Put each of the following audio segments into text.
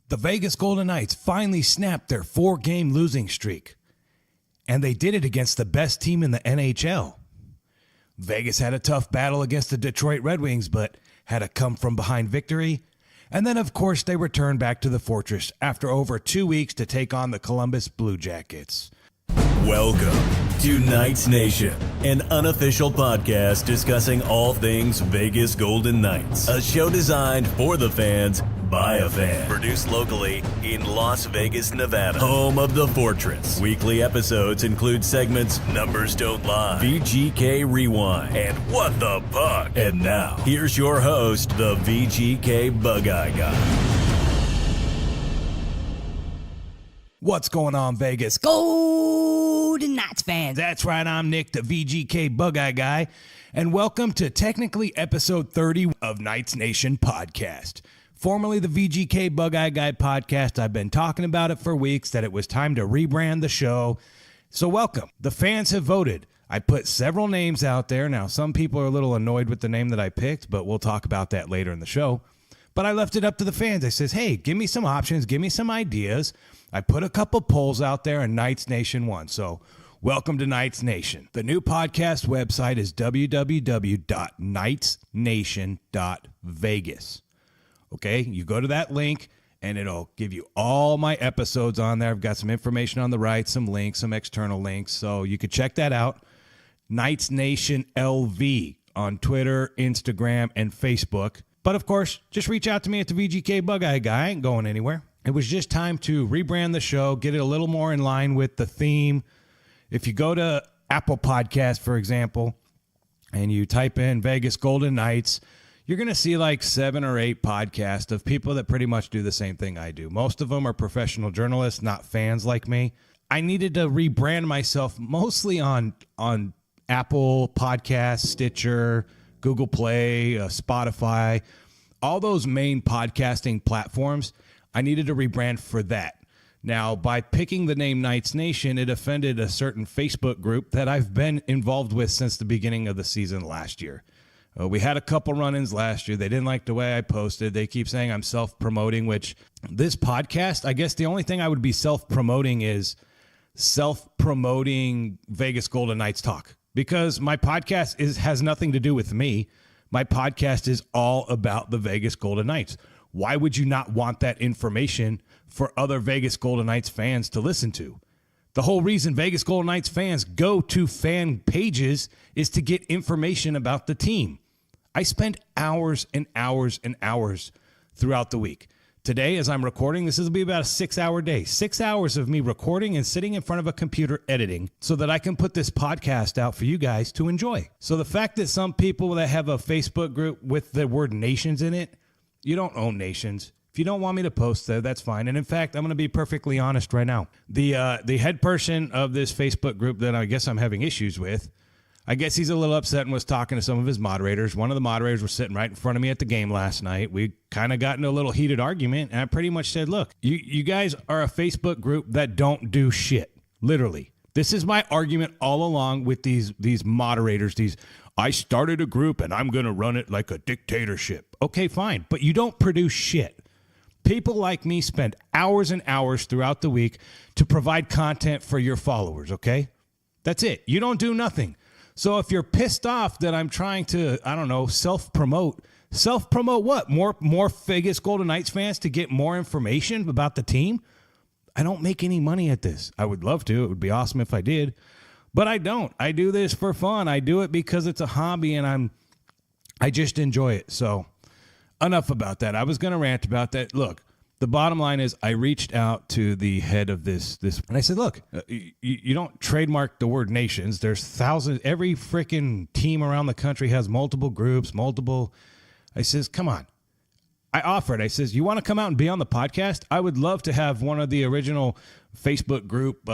The Vegas Golden Knights finally snapped their 4-game losing streak, and they did it against the best team in the NHL. Vegas had a tough battle against the Detroit Red Wings, but had a come-from-behind victory. And then, of course, they returned back to the Fortress after over 2 weeks to take on the Columbus Blue Jackets. Welcome to Knights Nation, an unofficial podcast discussing all things Vegas Golden Knights. A show designed for the fans, by a fan. Produced locally in Las Vegas, Nevada, home of the Fortress. Weekly episodes include segments Numbers Don't Lie, VGK Rewind, and What the Puck. And now, here's your host, the VGK Bugeyeguy Guy. What's going on, Vegas Golden Knights fans? That's right, I'm Nick, the VGK Bugeyeguy Guy, and welcome to technically episode 30 of Knights Nation podcast. Formerly the VGK Bugeyeguy Guy podcast. I've been talking about it for weeks, that it was time to rebrand the show. So welcome. The fans have voted. I put several names out there. Now, some people are a little annoyed with the name that I picked, but we'll talk about that later in the show. But I left it up to the fans. I says, hey, give me some options. Give me some ideas. I put a couple polls out there and Knights Nation won. So welcome to Knights Nation. The new podcast website is www.knightsnation.vegas. Okay, you go to that link and it'll give you all my episodes on there. I've got some information on the right, some links, some external links. So you could check that out. Knights Nation LV on Twitter, Instagram, and Facebook. But of course, just reach out to me at the VGK Bugeyeguy Guy. I ain't going anywhere. It was just time to rebrand the show, get it a little more in line with the theme. If you go to Apple Podcasts, for example, and you type in Vegas Golden Knights, you're going to see like 7 or 8 podcasts of people that pretty much do the same thing I do. Most of them are professional journalists, not fans like me. I needed to rebrand myself mostly on Apple Podcasts, Stitcher, Google Play, Spotify, all those main podcasting platforms. I needed to rebrand for that. Now, by picking the name Knights Nation, it offended a certain Facebook group that I've been involved with since the beginning of the season last year. We had a couple run-ins last year. They didn't like the way I posted. They keep saying I'm self-promoting, which this podcast, I guess the only thing I would be self-promoting is self-promoting Vegas Golden Knights talk, because my podcast has nothing to do with me. My podcast is all about the Vegas Golden Knights. Why would you not want that information for other Vegas Golden Knights fans to listen to? The whole reason Vegas Golden Knights fans go to fan pages is to get information about the team. I spend hours and hours and hours throughout the week. Today, as I'm recording, this will be about a 6-hour day. 6 hours of me recording and sitting in front of a computer editing so that I can put this podcast out for you guys to enjoy. So the fact that some people that have a Facebook group with the word nations in it, you don't own nations. If you don't want me to post there, that's fine. And in fact, I'm going to be perfectly honest right now. The head person of this Facebook group that I guess I'm having issues with, I guess he's a little upset and was talking to some of his moderators. One of the moderators was sitting right in front of me at the game last night. We kind of got into a little heated argument, and I pretty much said, look, you guys are a Facebook group that don't do shit. Literally. This is my argument all along with these moderators, I started a group and I'm going to run it like a dictatorship. Okay, fine. But you don't produce shit. People like me spend hours and hours throughout the week to provide content for your followers, okay? That's it. You don't do nothing. So if you're pissed off that I'm trying to, I don't know, self-promote what? More Vegas Golden Knights fans to get more information about the team? I don't make any money at this. I would love to. It would be awesome if I did. But I don't. I do this for fun. I do it because it's a hobby and I just enjoy it. So enough about that. I was going to rant about that. Look, the bottom line is I reached out to the head of this and I said, look, you don't trademark the word nations. There's thousands. Every freaking team around the country has multiple groups, I says, come on. I offered. I says, you want to come out and be on the podcast? I would love to have one of the original Facebook group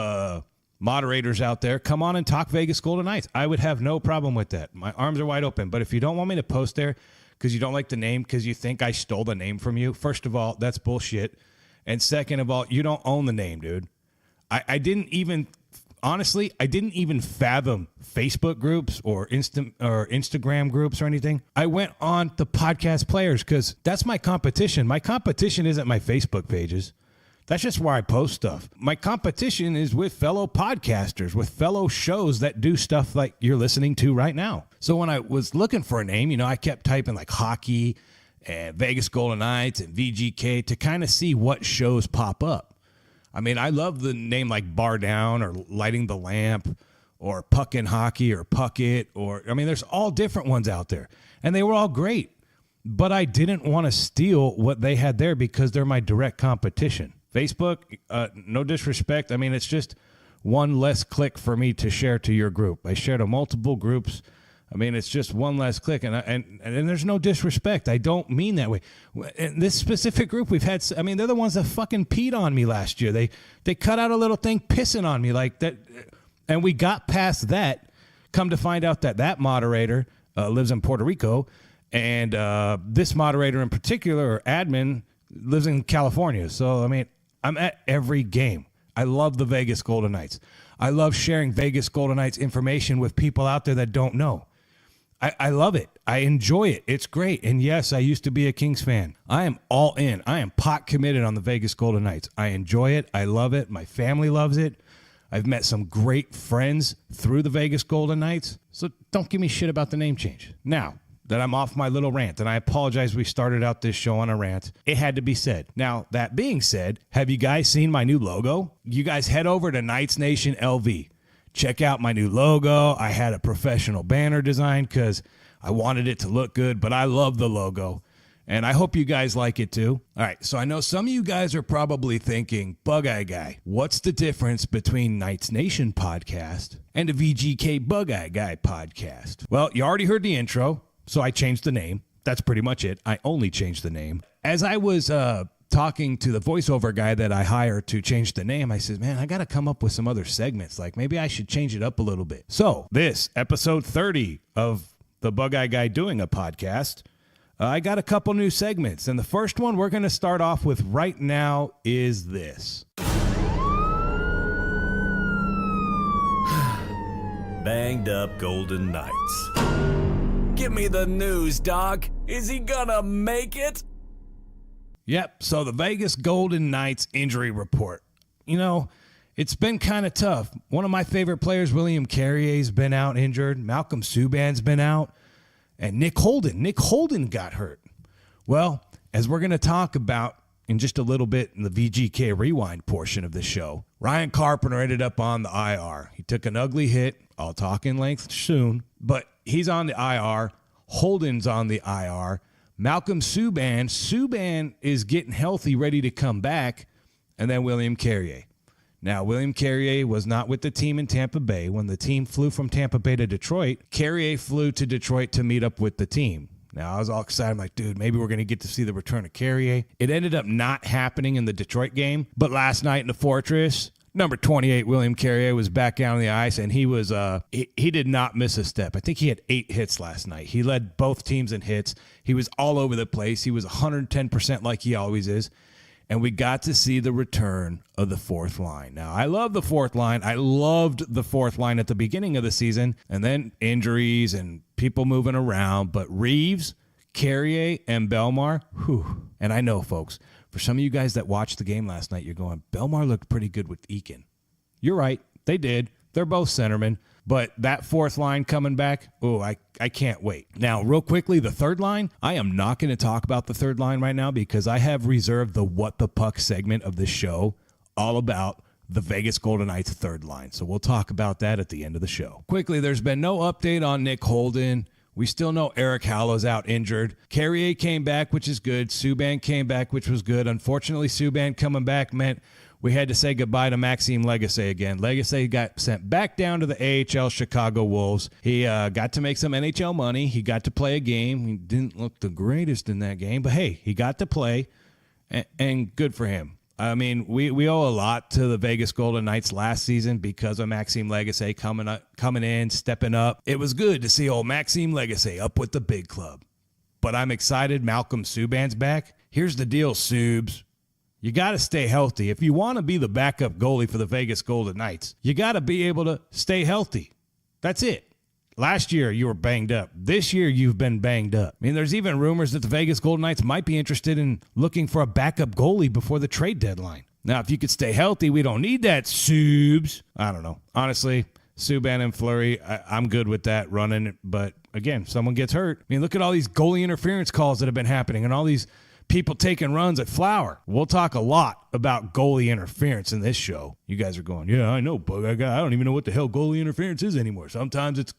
moderators out there come on and talk Vegas Golden Knights. I would have no problem with that. My arms are wide open. But if you don't want me to post there because you don't like the name, because you think I stole the name from you, first of all, that's bullshit. And second of all, you don't own the name, dude. I didn't even honestly, I didn't even fathom Facebook groups or Instagram groups or anything. I went on the podcast players because that's my competition. My competition isn't my Facebook pages. That's just where I post stuff. My competition is with fellow podcasters, with fellow shows that do stuff like you're listening to right now. So when I was looking for a name, I kept typing like hockey and Vegas Golden Knights and VGK to kind of see what shows pop up. I mean, I love the name like Bar Down or Lighting the Lamp or Puckin' Hockey or Puck It, there's all different ones out there. And they were all great. But I didn't want to steal what they had there because they're my direct competition. Facebook, no disrespect. It's just one less click for me to share to your group. I share to multiple groups. It's just one less click, and there's no disrespect. I don't mean that way. In this specific group we've had, they're the ones that fucking peed on me last year. They cut out a little thing pissing on me like that, and we got past that. Come to find out that moderator lives in Puerto Rico, and this moderator in particular, or admin, lives in California. So, I'm at every game. I love the Vegas Golden Knights. I love sharing Vegas Golden Knights information with people out there that don't know. I love it. I enjoy it. It's great. And yes, I used to be a Kings fan. I am all in. I am pot committed on the Vegas Golden Knights. I enjoy it. I love it. My family loves it. I've met some great friends through the Vegas Golden Knights. So don't give me shit about the name change. Now that I'm off my little rant, and I apologize we started out this show on a rant, it had to be said. Now, that being said, have you guys seen my new logo? You guys head over to Knights Nation LV. Check out my new logo. I had a professional banner design because I wanted it to look good, but I love the logo, and I hope you guys like it too. All right, so I know some of you guys are probably thinking, Bug-Eye Guy, what's the difference between Knights Nation podcast and a VGK Bug-Eye Guy podcast? Well, you already heard the intro, so I changed the name. That's pretty much it. I only changed the name. As I was talking to the voiceover guy that I hired to change the name, I said, man, I got to come up with some other segments. Like maybe I should change it up a little bit. So this episode 30 of the Bug-Eye Guy doing a podcast, I got a couple new segments. And the first one we're going to start off with right now is this. Banged up Golden Knights. Give me the news, Doc. Is he gonna make it? Yep, so the Vegas Golden Knights injury report. It's been kind of tough. One of my favorite players, William Carrier's been out injured. Malcolm Subban's been out. And Nick Holden got hurt. Well, as we're going to talk about in just a little bit in the VGK Rewind portion of the show, Ryan Carpenter ended up on the IR. He took an ugly hit. I'll talk in length soon. But he's on the IR. Holden's on the IR. Malcolm Subban is getting healthy, ready to come back. And then William Carrier. Now, William Carrier was not with the team in Tampa Bay. When the team flew from Tampa Bay to Detroit, Carrier flew to Detroit to meet up with the team. Now, I was all excited. I'm like, dude, maybe we're going to get to see the return of Carrier. It ended up not happening in the Detroit game. But last night in the Fortress, number 28, William Carrier, was back out on the ice, and he was he did not miss a step. I think he had 8 hits last night. He led both teams in hits. He was all over the place. He was 110% like he always is. And we got to see the return of the fourth line. Now, I love the fourth line. I loved the fourth line at the beginning of the season, and then injuries and people moving around. But Reeves, Carrier, and Belmar, whew. And I know, folks, for some of you guys that watched the game last night, you're going, Belmar looked pretty good with Eakin. You're right. They did. They're both centermen. But that fourth line coming back, I can't wait. Now, real quickly, the third line, I am not going to talk about the third line right now because I have reserved the What the Puck segment of the show all about the Vegas Golden Knights third line. So we'll talk about that at the end of the show. Quickly, there's been no update on Nick Holden. We still know Eric Hallow's out injured. Carrier came back, which is good. Subban came back, which was good. Unfortunately, Subban coming back meant we had to say goodbye to Maxime Lagacé again. Lagacé got sent back down to the AHL Chicago Wolves. He got to make some NHL money. He got to play a game. He didn't look the greatest in that game, but hey, he got to play, and good for him. I mean, we owe a lot to the Vegas Golden Knights last season because of Maxime Lagacé coming in, stepping up. It was good to see old Maxime Lagacé up with the big club. But I'm excited Malcolm Subban's back. Here's the deal, Subs. You got to stay healthy. If you want to be the backup goalie for the Vegas Golden Knights, you got to be able to stay healthy. That's it. Last year, you were banged up. This year, you've been banged up. I mean, there's even rumors that the Vegas Golden Knights might be interested in looking for a backup goalie before the trade deadline. Now, if you could stay healthy, we don't need that, Subs. I don't know. Honestly, Subban and Fleury, I'm good with that running. But, again, someone gets hurt. I mean, look at all these goalie interference calls that have been happening and all these people taking runs at Flower. We'll talk a lot about goalie interference in this show. You guys are going, yeah, I know, but I don't even know what the hell goalie interference is anymore. Sometimes it's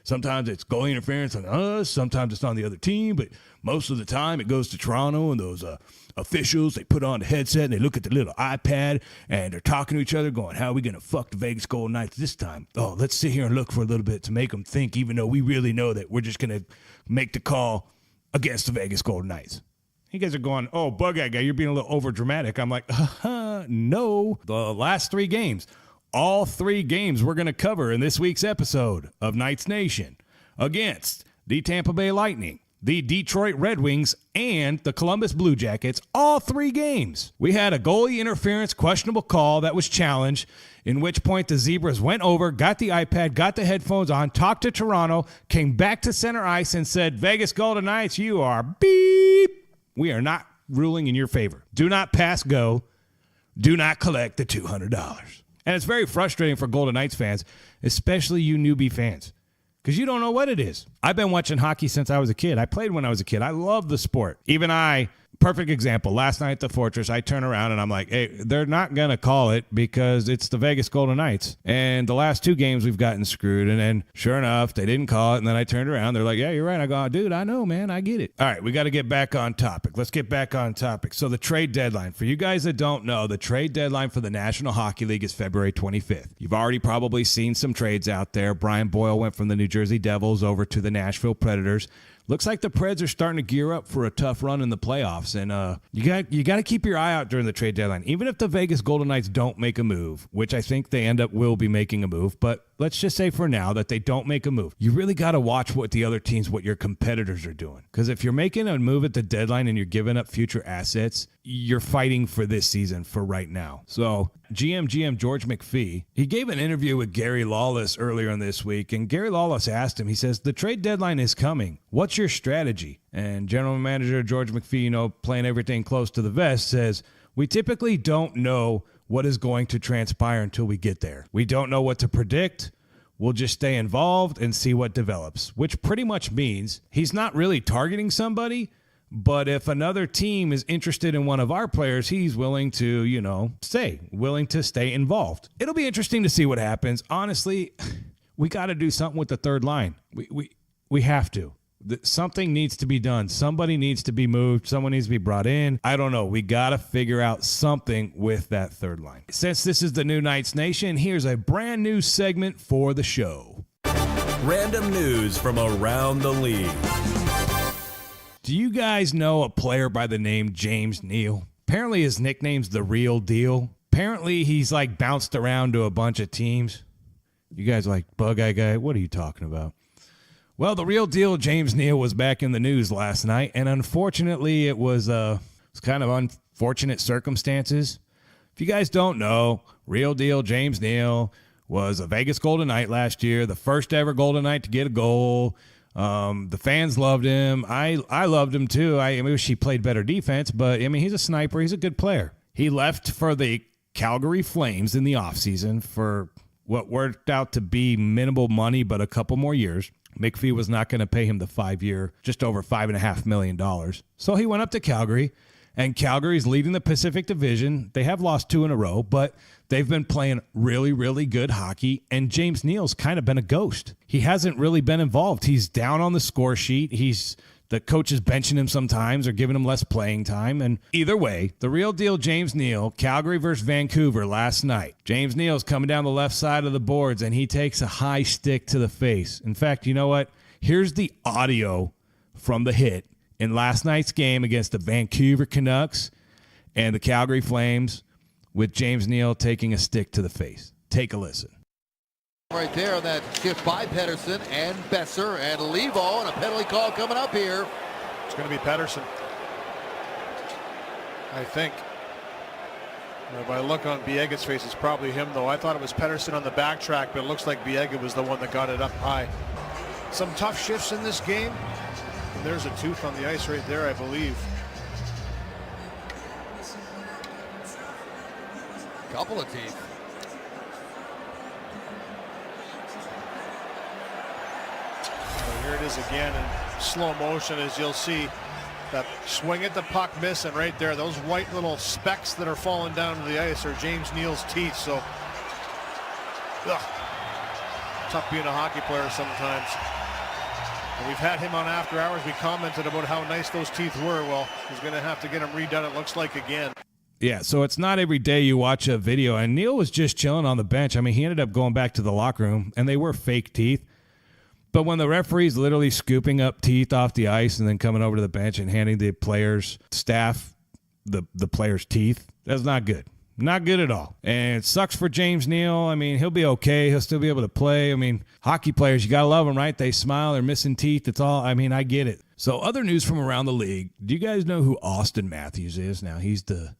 goalie interference on us, sometimes it's on the other team, but most of the time it goes to Toronto and those officials, they put on the headset and they look at the little iPad and they're talking to each other going, how are we going to fuck the Vegas Golden Knights this time? Oh, let's sit here and look for a little bit to make them think, even though we really know that we're just going to make the call against the Vegas Golden Knights. You guys are going, oh, Bug-Eye Guy, you're being a little over dramatic. I'm like, no. The last 3 games, all 3 games we're going to cover in this week's episode of Knights Nation against the Tampa Bay Lightning, the Detroit Red Wings, and the Columbus Blue Jackets, all 3 games. We had a goalie interference questionable call that was challenged, in which point the Zebras went over, got the iPad, got the headphones on, talked to Toronto, came back to center ice and said, Vegas Golden Knights, you are beep. We are not ruling in your favor. Do not pass go. Do not collect the $200. And it's very frustrating for Golden Knights fans, especially you newbie fans, because you don't know what it is. I've been watching hockey since I was a kid. I played when I was a kid. I love the sport. Even I, perfect example, last night at the Fortress, I turn around and I'm like, hey, they're not going to call it because it's the Vegas Golden Knights. And the last 2 games we've gotten screwed. And then sure enough, they didn't call it. And then I turned around. They're like, yeah, you're right. I go, dude, I know, man. I get it. All right, we got to get back on topic. Let's get back on topic. So the trade deadline. For you guys that don't know, the trade deadline for the National Hockey League is February 25th. You've already probably seen some trades out there. Brian Boyle went from the New Jersey Devils over to the Nashville Predators. Looks like the Preds are starting to gear up for a tough run in the playoffs, and you got to keep your eye out during the trade deadline. Even if the Vegas Golden Knights don't make a move, which I think they will be making a move, but let's just say for now that they don't make a move. You really got to watch what your competitors are doing, because if you're making a move at the deadline and you're giving up future assets, you're fighting for this season for right now. So GM George McPhee, he gave an interview with Gary Lawless earlier in this week, and Gary Lawless asked him, he says, the trade deadline is coming. What's your strategy? And general manager George McPhee, playing everything close to the vest, says, we typically don't know what is going to transpire until we get there. We don't know what to predict. We'll just stay involved and see what develops, which pretty much means he's not really targeting somebody. But if another team is interested in one of our players, he's willing to, stay involved. It'll be interesting to see what happens. Honestly, we got to do something with the third line. We have to. Something needs to be done. Somebody needs to be moved. Someone needs to be brought in. I don't know. We got to figure out something with that third line. Since this is the new Knights Nation, here's a brand new segment for the show. Random news from around the league. Do you guys know a player by the name James Neal? Apparently his nickname's The Real Deal. Apparently he's bounced around to a bunch of teams. You guys are like, Bug-Eye Guy, what are you talking about? Well, The Real Deal, James Neal, was back in the news last night, and unfortunately it was kind of unfortunate circumstances. If you guys don't know, Real Deal, James Neal was a Vegas Golden Knight last year, the first ever Golden Knight to get a goal. The fans loved him. I loved him too. I wish he played better defense, but he's a sniper. He's a good player. He left for the Calgary Flames in the offseason for what worked out to be minimal money, but a couple more years. McPhee was not going to pay him the 5-year, just over $5.5 million. So he went up to Calgary, and Calgary's leading the Pacific Division. They have lost 2 in a row, but they've been playing really, really good hockey, and James Neal's kind of been a ghost. He hasn't really been involved. He's down on the score sheet. The coach is benching him sometimes or giving him less playing time. And either way, The Real Deal, James Neal, Calgary versus Vancouver last night. James Neal's coming down the left side of the boards, and he takes a high stick to the face. In fact, you know what? Here's the audio from the hit in last night's game against the Vancouver Canucks and the Calgary Flames, with James Neal taking a stick to the face. Take a listen. Right there, that shift by Pettersson and Besser and Levo, and a penalty call coming up here. It's going to be Pettersson, I think. By the look on Biega's face, it's probably him, though. I thought it was Pettersson on the backtrack, but it looks like Biega was the one that got it up high. Some tough shifts in this game. And there's a tooth on the ice right there, I believe. Couple of teeth. So here it is again in slow motion, as you'll see. That swing at the puck miss, and right there, those white little specks that are falling down to the ice are James Neal's teeth. So, tough being a hockey player sometimes. And we've had him on After Hours. We commented about how nice those teeth were. Well, he's going to have to get them redone, it looks like, again. Yeah, so it's not every day you watch a video. And Neal was just chilling on the bench. I mean, he ended up going back to the locker room, and they were fake teeth. But when the referee's literally scooping up teeth off the ice and then coming over to the bench and handing the players' staff the players' teeth, that's not good. Not good at all. And it sucks for James Neal. I mean, he'll be okay. He'll still be able to play. I mean, hockey players, you got to love them, right? They smile. They're missing teeth. It's all, I mean, I get it. So other news from around the league. Do you guys know who Austin Mathews is? Now, he's the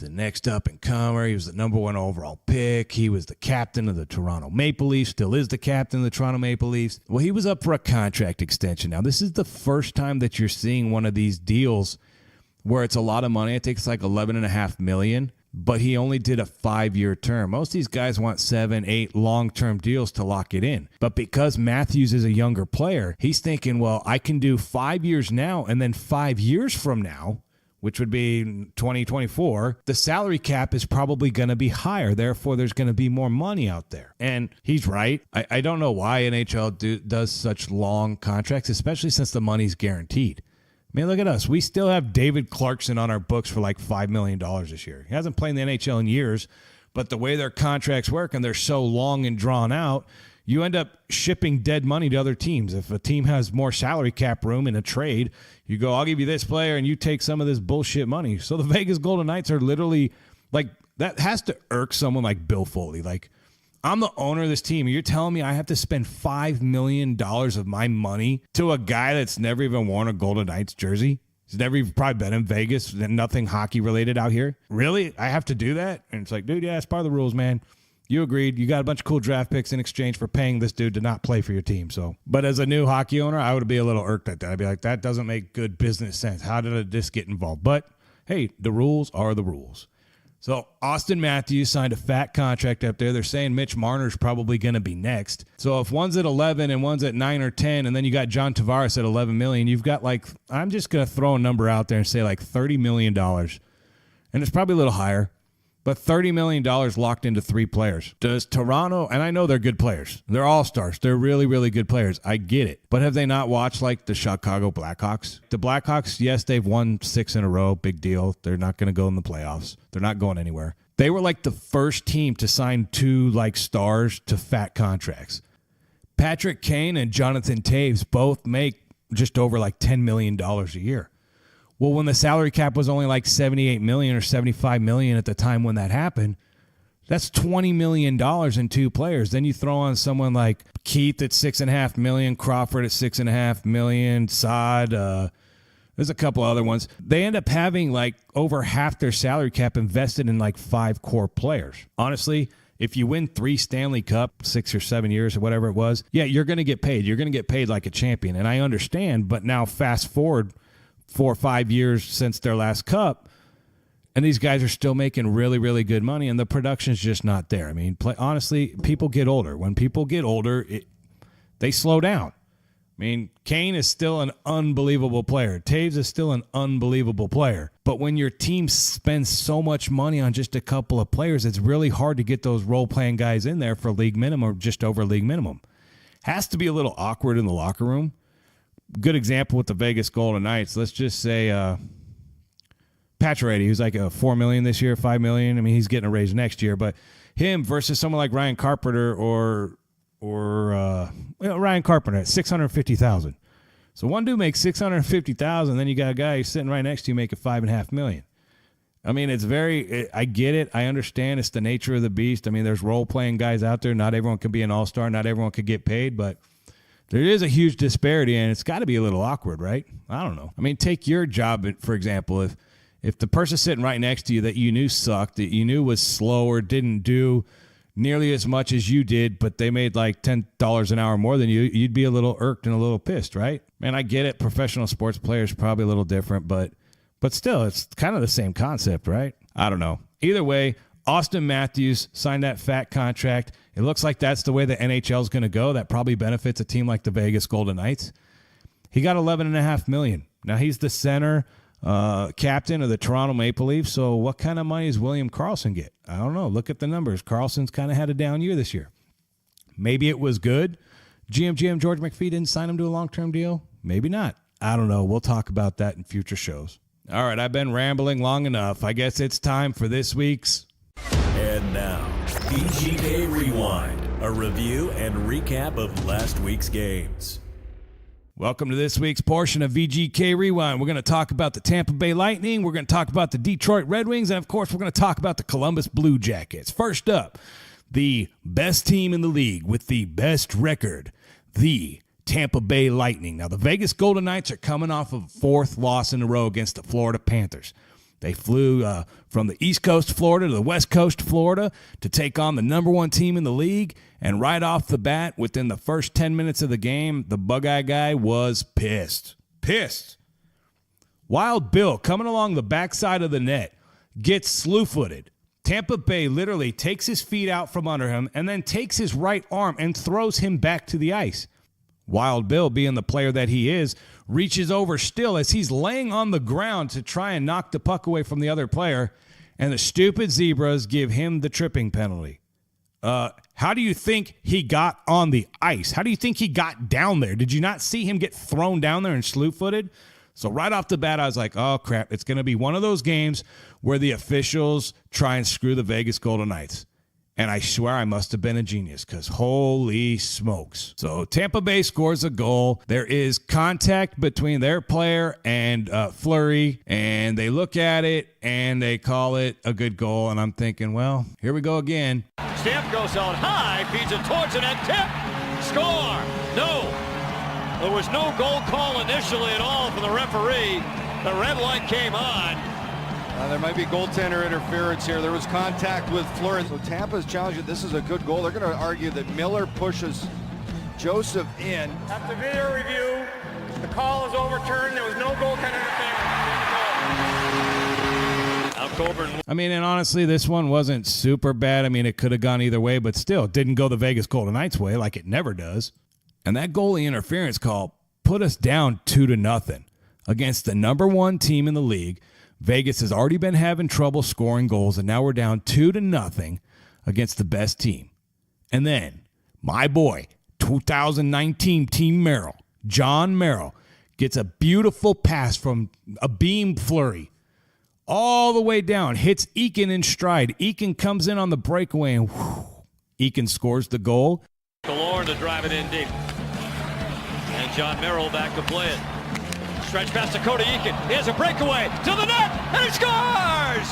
next up-and-comer. He was the number 1 overall pick. He was the captain of the Toronto Maple Leafs, still is the captain of the Toronto Maple Leafs. Well, he was up for a contract extension. Now, this is the first time that you're seeing one of these deals where it's a lot of money. It takes like $11.5 million, but he only did a 5-year term. Most of these guys want 7, 8 long-term deals to lock it in. But because Mathews is a younger player, he's thinking, well, I can do 5 years now, and then 5 years from now, which would be 2024, the salary cap is probably going to be higher. Therefore, there's going to be more money out there. And he's right. I don't know why NHL does such long contracts, especially since the money's guaranteed. I mean, look at us. We still have David Clarkson on our books for like $5 million this year. He hasn't played in the NHL in years, but the way their contracts work and they're so long and drawn out, you end up shipping dead money to other teams. If a team has more salary cap room in a trade, you go, I'll give you this player, and you take some of this bullshit money. So the Vegas Golden Knights are literally like, that has to irk someone like Bill Foley. Like, I'm the owner of this team, and you're telling me I have to spend $5 million of my money to a guy that's never even worn a Golden Knights jersey? He's never even probably been in Vegas, nothing hockey related out here. Really? I have to do that? And it's like, dude, yeah, it's part of the rules, man. You agreed. You got a bunch of cool draft picks in exchange for paying this dude to not play for your team. So, but as a new hockey owner, I would be a little irked at that. I'd be like, that doesn't make good business sense. How did this get involved? But hey, the rules are the rules. So Austin Mathews signed a fat contract up there. They're saying Mitch Marner's probably going to be next. So if one's at 11 and one's at 9 or 10, and then you got John Tavares at 11 million, you've got like, I'm just going to throw a number out there and say like $30 million. And it's probably a little higher. But $30 million locked into 3 players. Does Toronto, and I know they're good players. They're all-stars. They're really, really good players. I get it. But have they not watched, like, the Chicago Blackhawks? The Blackhawks, yes, they've won 6 in a row. Big deal. They're not going to go in the playoffs. They're not going anywhere. They were, like, the first team to sign 2, like, stars to fat contracts. Patrick Kane and Jonathan Taves both make just over, like, $10 million a year. Well, when the salary cap was only like $78 million or $75 million at the time when that happened, that's $20 million in 2 players. Then you throw on someone like Keith at $6.5 million, Crawford at $6.5 million, Saad. There's a couple other ones. They end up having like over half their salary cap invested in like 5 core players. Honestly, if you win 3 Stanley Cup, 6 or 7 years or whatever it was, yeah, you're going to get paid. You're going to get paid like a champion. And I understand, but now fast forward 4 or 5 years since their last cup, and these guys are still making really, really good money, and the production's just not there. I mean, honestly, people get older. When people get older, they slow down. I mean, Kane is still an unbelievable player. Taves is still an unbelievable player. But when your team spends so much money on just a couple of players, it's really hard to get those role-playing guys in there for league minimum or just over league minimum. Has to be a little awkward in the locker room. Good example with the Vegas Golden Knights. Let's just say Pacioretty, who's like a $4 million this year, $5 million. I mean, he's getting a raise next year, but him versus someone like Ryan Carpenter or Ryan Carpenter at $650,000. So one dude makes $650,000, then you got a guy who's sitting right next to you making $5.5 million. I mean, I get it. I understand it's the nature of the beast. I mean, there's role-playing guys out there. Not everyone can be an all-star. Not everyone can get paid, but there is a huge disparity, and it's got to be a little awkward, right? I don't know. I mean, take your job, for example. If the person sitting right next to you that you knew sucked, that you knew was slow or didn't do nearly as much as you did, but they made like $10 an hour more than you, you'd be a little irked and a little pissed, right? Man, I get it. Professional sports players are probably a little different, but still, it's kind of the same concept, right? I don't know. Either way, Austin Mathews signed that fat contract. It looks like that's the way the NHL is going to go. That probably benefits a team like the Vegas Golden Knights. He got $11.5 million. Now he's the center captain of the Toronto Maple Leafs. So what kind of money does William Karlsson get? I don't know. Look at the numbers. Karlsson's kind of had a down year this year. Maybe it was good. GM George McPhee didn't sign him to a long-term deal. Maybe not. I don't know. We'll talk about that in future shows. All right, I've been rambling long enough. I guess it's time for this week's. And now, VGK Rewind, a review and recap of last week's games. Welcome to this week's portion of VGK Rewind. We're going to talk about the Tampa Bay Lightning. We're going to talk about the Detroit Red Wings. And, of course, we're going to talk about the Columbus Blue Jackets. First up, the best team in the league with the best record, the Tampa Bay Lightning. Now, the Vegas Golden Knights are coming off of a fourth loss in a row against the Florida Panthers. They flew from the East Coast of Florida to the West Coast of Florida to take on the number one team in the league. And right off the bat, within the first 10 minutes of the game, the Bug-Eye guy was pissed. Pissed. Wild Bill coming along the backside of the net gets slew-footed. Tampa Bay literally takes his feet out from under him and then takes his right arm and throws him back to the ice. Wild Bill, being the player that he is, reaches over still as he's laying on the ground to try and knock the puck away from the other player, and the stupid Zebras give him the tripping penalty. How do you think he got on the ice? How do you think he got down there? Did you not see him get thrown down there and slew-footed? So right off the bat, I was like, oh, crap, it's going to be one of those games where the officials try and screw the Vegas Golden Knights. And I swear I must have been a genius because holy smokes. So Tampa Bay scores a goal. There is contact between their player and Fleury, and they look at it and they call it a good goal. And I'm thinking, well, here we go again. Stamp goes out high, feeds it towards it, and tip, score. No, there was no goal call initially at all from the referee. The red light came on. There might be goaltender interference here. There was contact with Fleury. So Tampa's challenging. This is a good goal. They're going to argue that Miller pushes Joseph in. After video review, the call is overturned. There was no goaltender interference. Now Coburn. I mean, and honestly, this one wasn't super bad. I mean, it could have gone either way, but still, it didn't go the Vegas Golden Knights way like it never does. And that goalie interference call put us down 2-0 against the number one team in the league. Vegas has already been having trouble scoring goals, and now we're down 2-0 against the best team. And then, my boy, 2019 Team Merrill, John Merrill, gets a beautiful pass from a beam Fleury all the way down, hits Eakin in stride. Eakin comes in on the breakaway, and Eakin scores the goal. Galore to drive it in deep. And John Merrill back to play it. Stretch pass to Cody Eakin. Here's a breakaway to the net, and he scores!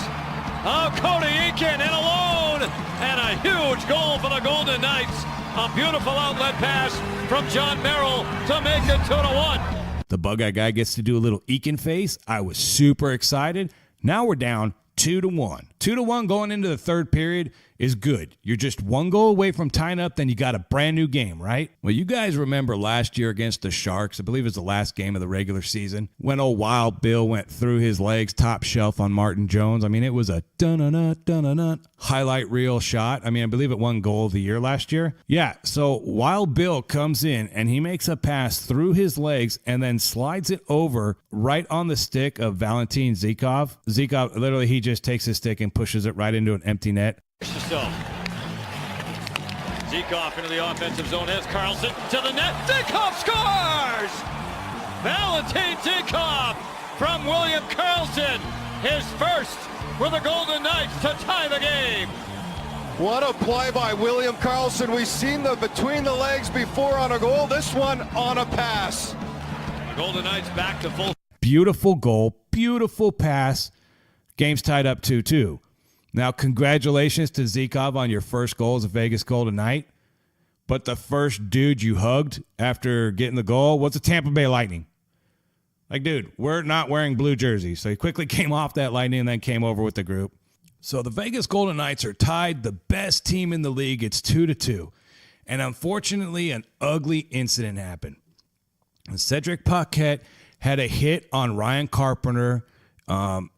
Oh, Cody Eakin in alone, and a huge goal for the Golden Knights. A beautiful outlet pass from John Merrill to make it 2-1. The Bug-Eye guy gets to do a little Eakin face. I was super excited. Now we're down 2-1. 2-1 going into the third period is good. You're just one goal away from tying up, then you got a brand new game, right? Well, you guys remember last year against the Sharks, I believe it was the last game of the regular season, when old Wild Bill went through his legs top shelf on Martin Jones. I mean, it was a dun-dun-dun-dun-dun highlight reel shot. I mean, I believe it won goal of the year last year. Yeah, so Wild Bill comes in and he makes a pass through his legs and then slides it over right on the stick of Valentin Zykov. Zykov, literally, he just takes his stick and pushes it right into an empty net. Zykov into the offensive zone. Here's Karlsson to the net. Zykov scores! Valentin Zykov from William Karlsson. His first for the Golden Knights to tie the game. What a play by William Karlsson. We've seen the between the legs before on a goal. This one on a pass. The Golden Knights back to full. Beautiful goal. Beautiful pass. Game's tied up 2-2. Now, congratulations to Zykov on your first goal as a Vegas Golden Knight. But the first dude you hugged after getting the goal was the Tampa Bay Lightning. Like, dude, we're not wearing blue jerseys. So he quickly came off that Lightning and then came over with the group. So the Vegas Golden Knights are tied the best team in the league. It's 2-2. And unfortunately, an ugly incident happened. Cedric Paquette had a hit on Ryan Carpenter.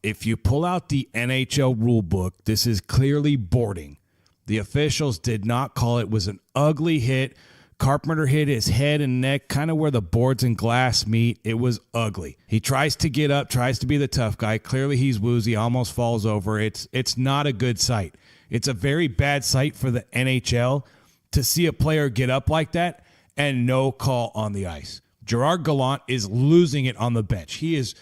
If you pull out the NHL rule book, this is clearly boarding. The officials did not call it. It was an ugly hit. Carpenter hit his head and neck, kind of where the boards and glass meet. It was ugly. He tries to get up, tries to be the tough guy. Clearly he's woozy, almost falls over. It's not a good sight. It's a very bad sight for the NHL to see a player get up like that and no call on the ice. Gerard Gallant is losing it on the bench. He is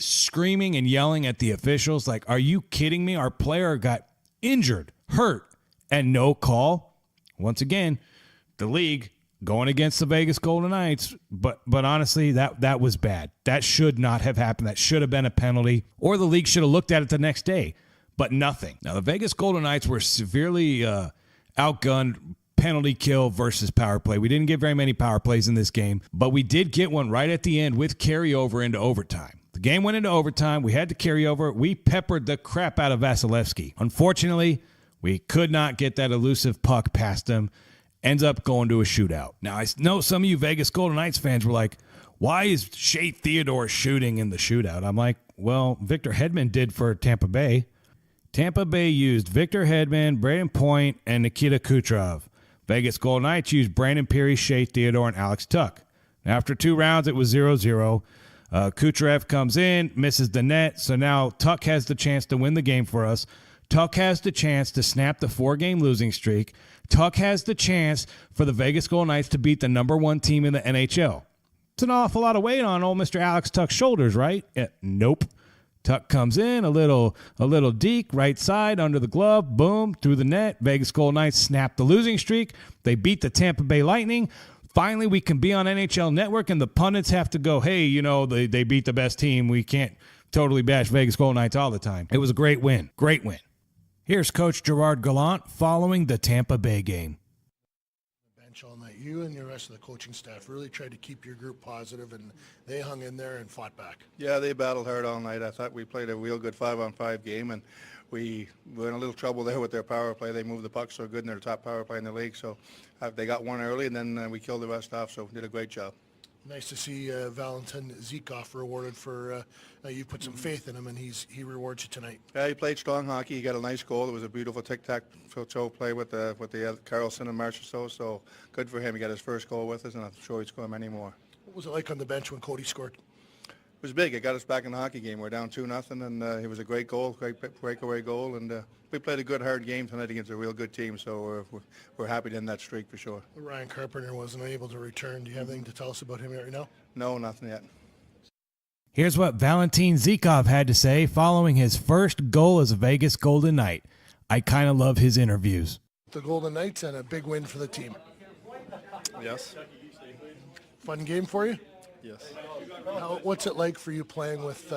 screaming and yelling at the officials like, are you kidding me? Our player got injured, hurt, and no call. Once again, the league going against the Vegas Golden Knights, but honestly, that was bad. That should not have happened. That should have been a penalty, or the league should have looked at it the next day, but nothing. Now, the Vegas Golden Knights were severely outgunned penalty kill versus power play. We didn't get very many power plays in this game, but we did get one right at the end with carryover into overtime. The game went into overtime. We had to carry over. We peppered the crap out of Vasilevsky. Unfortunately, we could not get that elusive puck past him. Ends up going to a shootout. Now, I know some of you Vegas Golden Knights fans were like, why is Shea Theodore shooting in the shootout? I'm like, well, Victor Hedman did for Tampa Bay. Tampa Bay used Victor Hedman, Braden Point, and Nikita Kucherov. Vegas Golden Knights used Brandon Pirri, Shea Theodore, and Alex Tuch. After 2 rounds, it was 0-0. Kucherov comes in, misses the net, so now Tuch has the chance to win the game for us. Tuch has the chance to snap the 4-game losing streak. Tuch has the chance for the Vegas Golden Knights to beat the number 1 team in the NHL. It's an awful lot of weight on old Mr. Alex Tuch's shoulders, right? Nope. Tuch comes in, a little deke, right side, under the glove, boom, through the net. Vegas Golden Knights snap the losing streak. They beat the Tampa Bay Lightning. Finally, we can be on NHL Network, and the pundits have to go, hey, they beat the best team. We can't totally bash Vegas Golden Knights all the time. It was a great win. Great win. Here's Coach Gerard Gallant following the Tampa Bay game. Bench all night. You and the rest of the coaching staff really tried to keep your group positive, and they hung in there and fought back. Yeah, they battled hard all night. I thought we played a real good 5-on-5 game, and we were in a little trouble there with their power play. They moved the puck so good, and they're the top power play in the league. So they got one early, and then we killed the rest off, so did a great job. Nice to see Valentin Zykov rewarded for you put some faith in him, and he rewards you tonight. Yeah, he played strong hockey. He got a nice goal. It was a beautiful tic-tac-toe play with the Carlson and Marchessault. So good for him. He got his first goal with us, and I'm sure he'd score many more. What was it like on the bench when Cody scored? It was big. It got us back in the hockey game. We're down 2-0, and it was a great goal, great breakaway goal, and we played a good, hard game tonight against a real good team, so we're happy to end that streak for sure. Ryan Carpenter wasn't able to return. Do you have anything to tell us about him right now? No, nothing yet. Here's what Valentin Zykov had to say following his first goal as a Vegas Golden Knight. I kind of love his interviews. The Golden Knights and a big win for the team. Yes. Fun game for you? Yes. What's it like for you playing with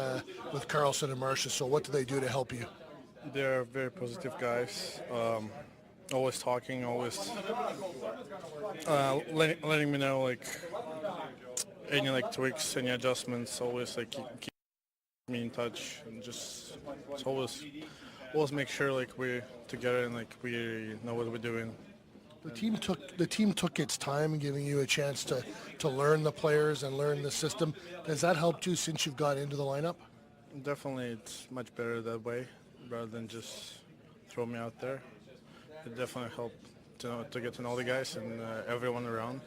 Carlson and Marcia? So what do they do to help you? They're very positive guys. Always talking, always letting me know any tweaks, any adjustments. Always keep me in touch, and just always make sure we're together and we know what we're doing. The team took its time, giving you a chance to learn the players and learn the system. Has that helped you since you've got into the lineup? Definitely, it's much better that way rather than just throw me out there. It definitely helped to get to know the guys and everyone around,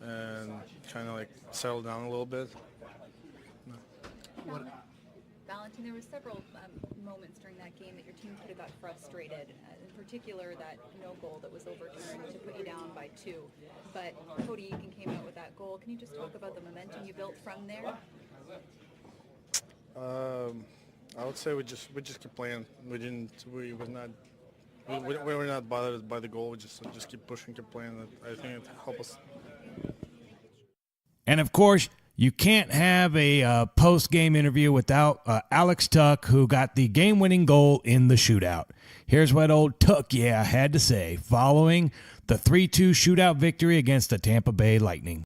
and kind of settle down a little bit. Valentin, there were several moments during that game that your team could have got frustrated, in particular that no goal that was overturned to put you down by 2. But Cody Eakin came out with that goal. Can you just talk about the momentum you built from there? I would say we just keep playing. We were not bothered by the goal. We just keep pushing, keep playing. I think it helped us. And of course, you can't have a post-game interview without Alex Tuch, who got the game-winning goal in the shootout. Here's what old Tuch had to say following the 3-2 shootout victory against the Tampa Bay Lightning.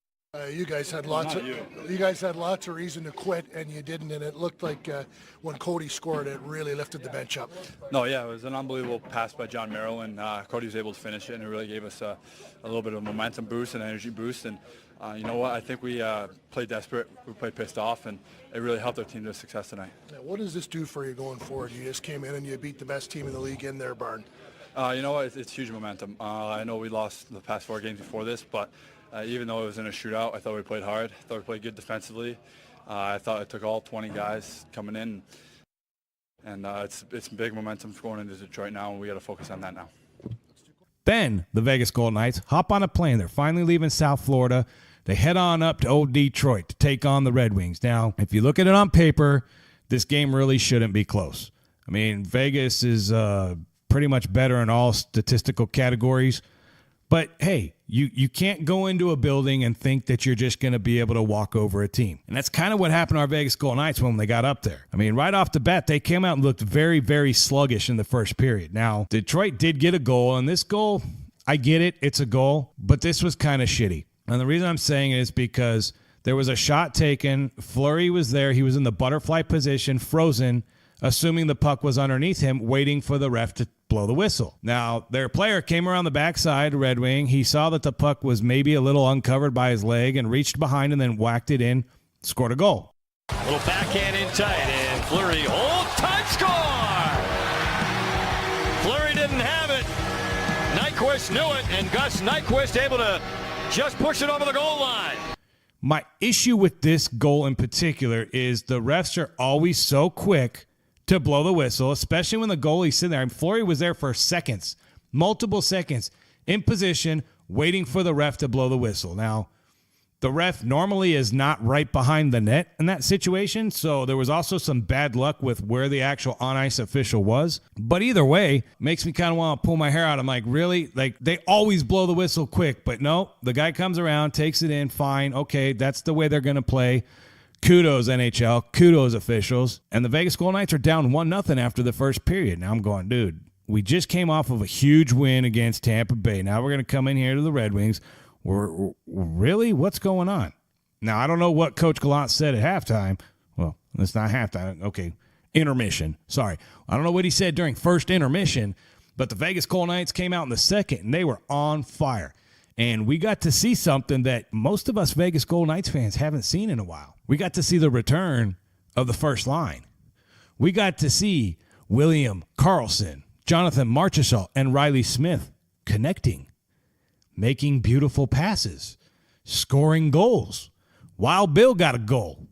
You guys had lots of reason to quit, and you didn't. And it looked like when Cody scored, it really lifted the bench up. No, yeah, it was an unbelievable pass by John Merrill, and Cody was able to finish it, and it really gave us a little bit of a momentum boost and energy boost. And you know what? I think we played desperate, we played pissed off, and it really helped our team to success tonight. Now, what does this do for you going forward? You just came in and you beat the best team in the league in their barn. You know what? It's huge momentum. I know we lost the past 4 games before this, but even though it was in a shootout, I thought we played hard. I thought we played good defensively. I thought it took all 20 guys coming in, and it's big momentum going into Detroit now, and we got to focus on that now. Then the Vegas Golden Knights hop on a plane. They're finally leaving South Florida. They head on up to old Detroit to take on the Red Wings. Now, if you look at it on paper, this game really shouldn't be close. I mean, Vegas is pretty much better in all statistical categories. But, hey, you can't go into a building and think that you're just going to be able to walk over a team. And that's kind of what happened to our Vegas Golden Knights when they got up there. I mean, right off the bat, they came out and looked very, very sluggish in the first period. Now, Detroit did get a goal, and this goal, I get it, it's a goal, but this was kind of shitty. And the reason I'm saying it is because there was a shot taken. Fleury was there. He was in the butterfly position, frozen, assuming the puck was underneath him, waiting for the ref to blow the whistle. Now, their player came around the backside, Red Wing. He saw that the puck was maybe a little uncovered by his leg and reached behind and then whacked it in, scored a goal. A little backhand in tight, and Fleury, hold tight, score! Fleury didn't have it. Nyquist knew it, and Gus Nyquist able to just push it over the goal line. My issue with this goal in particular is the refs are always so quick to blow the whistle, especially when the goalie's sitting there. And Fleury was there for seconds, multiple seconds, in position, waiting for the ref to blow the whistle. Now, the ref normally is not right behind the net in that situation, so there was also some bad luck with where the actual on-ice official was. But either way, makes me kind of want to pull my hair out. I'm like, really? Like, they always blow the whistle quick, but no, the guy comes around, takes it in, fine, okay, that's the way they're going to play. Kudos, NHL. Kudos, officials. And the Vegas Golden Knights are down 1-0 after the first period. Now I'm going, dude, we just came off of a huge win against Tampa Bay. Now we're going to come in here to the Red Wings. Really? What's going on? Now, I don't know what Coach Gallant said at halftime. Well, it's not halftime. Okay, intermission. Sorry. I don't know what he said during first intermission, but the Vegas Golden Knights came out in the second, and they were on fire. And we got to see something that most of us Vegas Golden Knights fans haven't seen in a while. We got to see the return of the first line. We got to see William Karlsson, Jonathan Marchessault, and Riley Smith connecting, making beautiful passes, scoring goals. Wild Bill got a goal.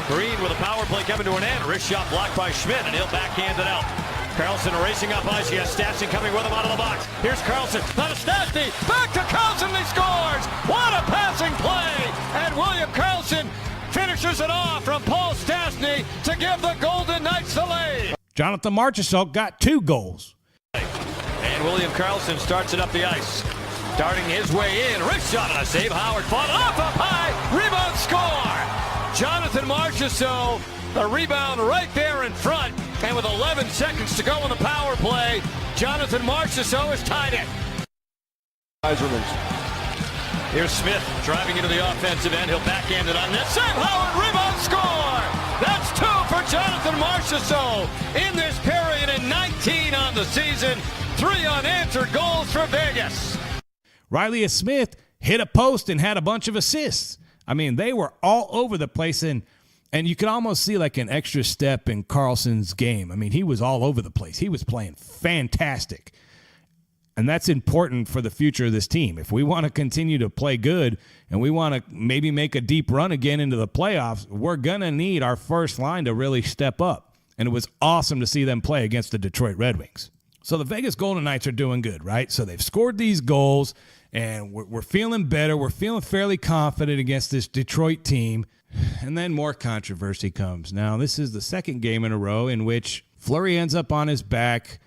Green with a power play coming to an end. Wrist shot blocked by Schmidt, and he'll backhand it out. Karlsson racing up ice. He has Stastny coming with him out of the box. Here's Karlsson. Not a Stastny. Back to Karlsson. He scores. What a passing play. And William Karlsson finishes it off from Paul Stastny to give the Golden Knights the lead. Jonathan Marchessault got 2 goals. And William Karlsson starts it up the ice. Darting his way in. Wrist shot and a save. Howard fought off up high. Rebound score. Jonathan Marchessault. The rebound right there in front. And with 11 seconds to go on the power play, Jonathan Marchessault has tied it. Here's Smith driving into the offensive end. He'll backhand it on net. Save Howard, rebound score! That's 2 for Jonathan Marchessault in this period and 19 on the season. 3 unanswered goals for Vegas. Riley Smith hit a post and had a bunch of assists. I mean, they were all over the place, and you could almost see like an extra step in Karlsson's game. I mean, he was all over the place. He was playing fantastic. And that's important for the future of this team. If we want to continue to play good and we want to maybe make a deep run again into the playoffs, we're going to need our first line to really step up. And it was awesome to see them play against the Detroit Red Wings. So the Vegas Golden Knights are doing good, right? So they've scored these goals, and we're feeling better. We're feeling fairly confident against this Detroit team. And then more controversy comes. Now, this is the second game in a row in which Fleury ends up on his back.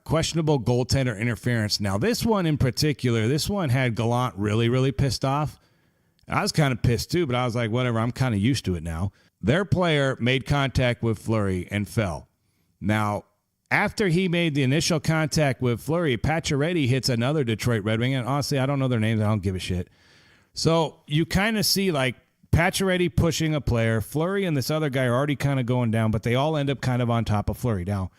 Questionable goaltender interference. Now, this one in particular, this one had Gallant really, really pissed off. I was kind of pissed too, but I was like, whatever, I'm kind of used to it now. Their player made contact with Fleury and fell. Now, after he made the initial contact with Fleury, Pacioretty hits another Detroit Red Wing, and honestly, I don't know their names. I don't give a shit. So you kind of see like Pacioretty pushing a player. Fleury and this other guy are already kind of going down, but they all end up kind of on top of Fleury. Now,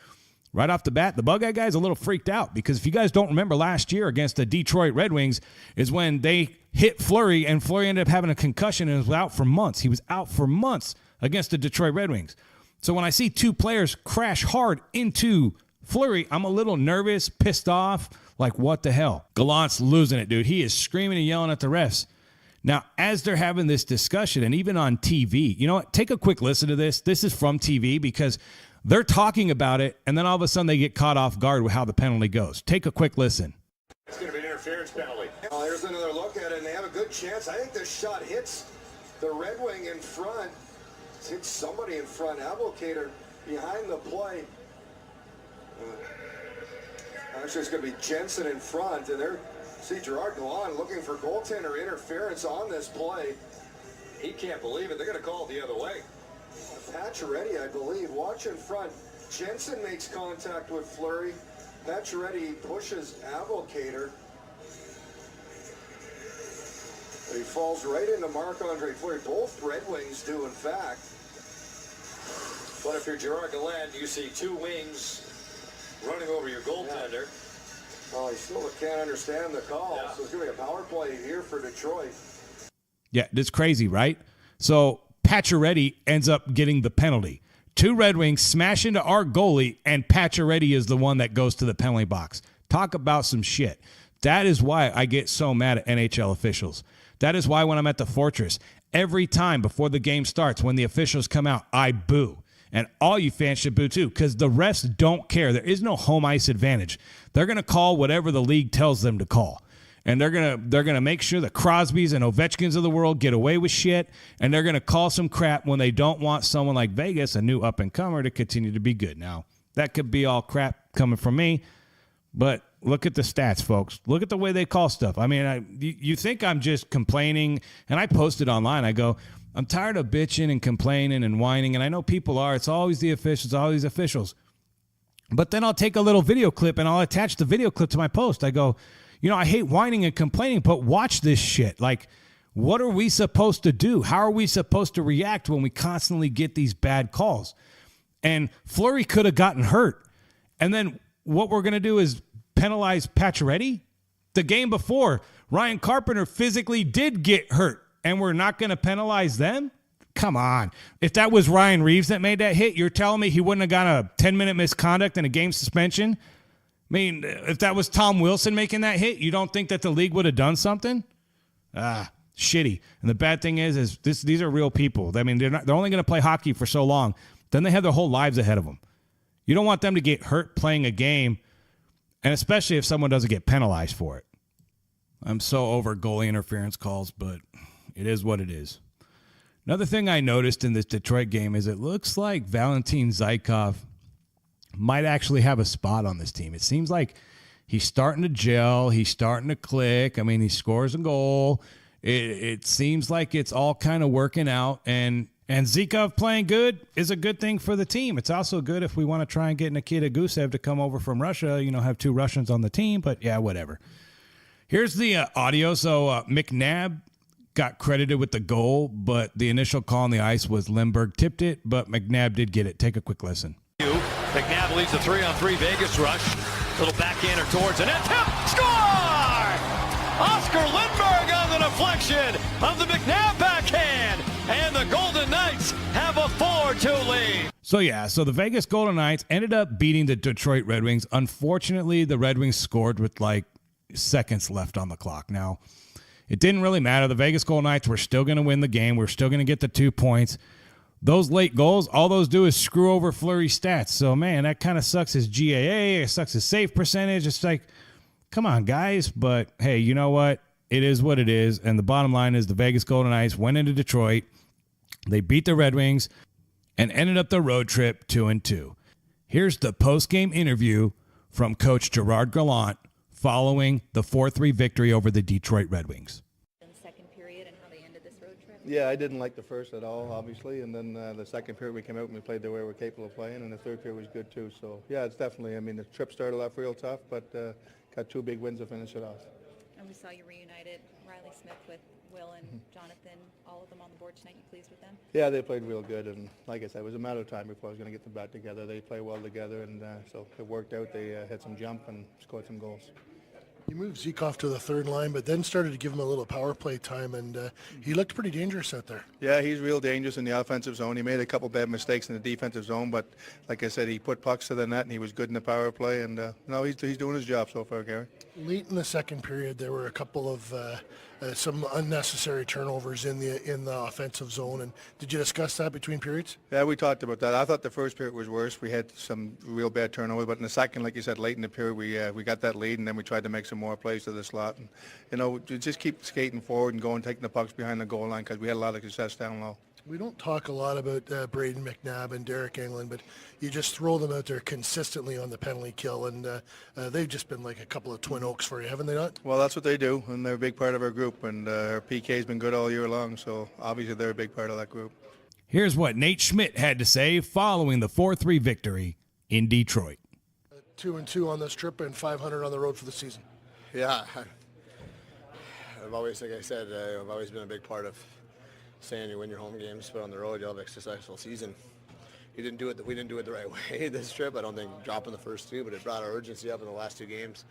right off the bat, the Bugeye guy's a little freaked out because if you guys don't remember last year against the Detroit Red Wings is when they hit Fleury and Fleury ended up having a concussion and was out for months. He was out for months against the Detroit Red Wings. So when I see two players crash hard into Fleury, I'm a little nervous, pissed off, like what the hell? Gallant's losing it, dude. He is screaming and yelling at the refs. Now, as they're having this discussion, and even on TV, you know what? Take a quick listen to this. This is from TV because they're talking about it, and then all of a sudden they get caught off guard with how the penalty goes. Take a quick listen. It's going to be an interference penalty. Well, here's another look at it, and they have a good chance. I think this shot hits the Red Wing in front. It hits somebody in front. Abelkader behind the play. Actually, it's going to be Jensen in front, and they're see Gerard Gallant looking for goaltender interference on this play. He can't believe it. They're going to call it the other way. Pacioretty, I believe, watch in front. Jensen makes contact with Fleury. Pacioretty pushes Abelkader. He falls right into Marc-Andre Fleury. Both Red Wings do, in fact. But if you're Gerard Gallant, you see two wings running over your goaltender. Well, he still can't understand the call, so it's going to be a power play here for Detroit. Yeah, it's crazy, right? So Pacioretty ends up getting the penalty. Two Red Wings smash into our goalie, and Pacioretty is the one that goes to the penalty box. Talk about some shit. That is why I get so mad at NHL officials. That is why when I'm at the Fortress, every time before the game starts, when the officials come out, I boo. And all you fans should boo too, because the refs don't care. There is no home ice advantage. They're going to call whatever the league tells them to call. And they're gonna make sure the Crosbys and Ovechkins of the world get away with shit, and they're going to call some crap when they don't want someone like Vegas, a new up-and-comer, to continue to be good. Now, that could be all crap coming from me, but look at the stats, folks. Look at the way they call stuff. I mean, you think I'm just complaining, and I posted online. I go, I'm tired of bitching and complaining and whining, and I know people are. It's always the officials, all these officials. But then I'll take a little video clip, and I'll attach the video clip to my post. I go, you know, I hate whining and complaining, but watch this shit. Like, what are we supposed to do? How are we supposed to react when we constantly get these bad calls? And Fleury could have gotten hurt. And then what we're going to do is penalize Pacioretty? The game before, Ryan Carpenter physically did get hurt, and we're not going to penalize them? Come on. If that was Ryan Reeves that made that hit, you're telling me he wouldn't have got a 10-minute misconduct and a game suspension? I mean, if that was Tom Wilson making that hit, you don't think that the league would have done something? Shitty. And the bad thing is these are real people. I mean, they're only going to play hockey for so long. Then they have their whole lives ahead of them. You don't want them to get hurt playing a game, and especially if someone doesn't get penalized for it. I'm so over goalie interference calls, but it is what it is. Another thing I noticed in this Detroit game is it looks like Valentin Zykov might actually have a spot on this team. It seems like he's starting to gel. He's starting to click. I mean, he scores a goal. It seems like it's all kind of working out. And Zykov playing good is a good thing for the team. It's also good if we want to try and get Nikita Gusev to come over from Russia, you know, have two Russians on the team. But, yeah, whatever. Here's the audio. So McNabb got credited with the goal, but the initial call on the ice was Lindbergh tipped it, but McNabb did get it. Take a quick listen. McNabb leads a 3-on-3 Vegas rush. Little backhander towards the net. Tip! Score! Oscar Lindbergh on the deflection of the McNabb backhand. And the Golden Knights have a 4-2 lead. So the Vegas Golden Knights ended up beating the Detroit Red Wings. Unfortunately, the Red Wings scored with like seconds left on the clock. Now, it didn't really matter. The Vegas Golden Knights were still going to win the game. We're still going to get the 2 points. Those late goals, all those do is screw over Fleury's stats. So, man, that kind of sucks his GAA. It sucks his save percentage. It's like, come on, guys. But, hey, you know what? It is what it is. And the bottom line is the Vegas Golden Knights went into Detroit. They beat the Red Wings and ended up the road trip 2-2. Here's the post-game interview from Coach Gerard Gallant following the 4-3 victory over the Detroit Red Wings. Yeah, I didn't like the first at all, obviously, and then the second period we came out and we played the way we're capable of playing, and the third period was good too. So, yeah, it's definitely, I mean, the trip started off real tough, but got 2 big wins to finish it off. And we saw you reunited Riley Smith with Will and Jonathan, all of them on the board tonight. You pleased with them? Yeah, they played real good, and like I said, it was a matter of time before I was going to get them back together. They play well together, and so it worked out. They had some jump and scored some goals. You moved Zeke off to the third line, but then started to give him a little power play time, and he looked pretty dangerous out there. Yeah, he's real dangerous in the offensive zone. He made a couple bad mistakes in the defensive zone, but like I said, he put pucks to the net, and he was good in the power play, and no, he's doing his job so far, Gary. Late in the second period, there were a couple of some unnecessary turnovers in the offensive zone. And did you discuss that between periods? Yeah, we talked about that. I thought the first period was worse. We had some real bad turnover, but in the second, like you said, late in the period, we got that lead, and then we tried to make some more plays to the slot. And just keep skating forward and going, taking the pucks behind the goal line because we had a lot of success down low. We don't talk a lot about Braden McNabb and Derek Englund, but you just throw them out there consistently on the penalty kill, and they've just been like a couple of twin oaks for you, haven't they not? Well, that's what they do, and they're a big part of our group, and our PK's been good all year long, so obviously they're a big part of that group. Here's what Nate Schmidt had to say following the 4-3 victory in Detroit. 2-2 on this trip and 500 on the road for the season. Yeah, I've always, like I said, I've always been a big part of saying you win your home games, but on the road you'll have a successful season. We didn't do it the right way this trip. I don't think dropping the first two, but it brought our urgency up in the last two games.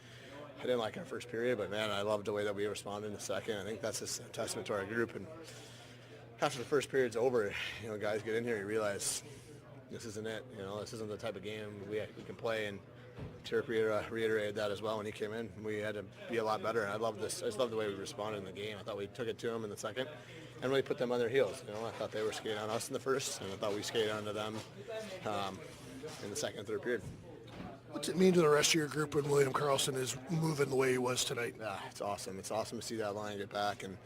I didn't like our first period, but man, I loved the way that we responded in the second. I think that's a testament to our group. And after the first period's over, guys get in here, you realize this isn't it. This isn't the type of game we can play. And Tirk reiterated that as well when he came in. We had to be a lot better. And I love this. I just love the way we responded in the game. I thought we took it to them in the second and really put them on their heels. I thought they were skating on us in the first, and I thought we skated onto them in the second and third period. What's it mean to the rest of your group when William Karlsson is moving the way he was tonight? Yeah, it's awesome. It's awesome to see that line get back and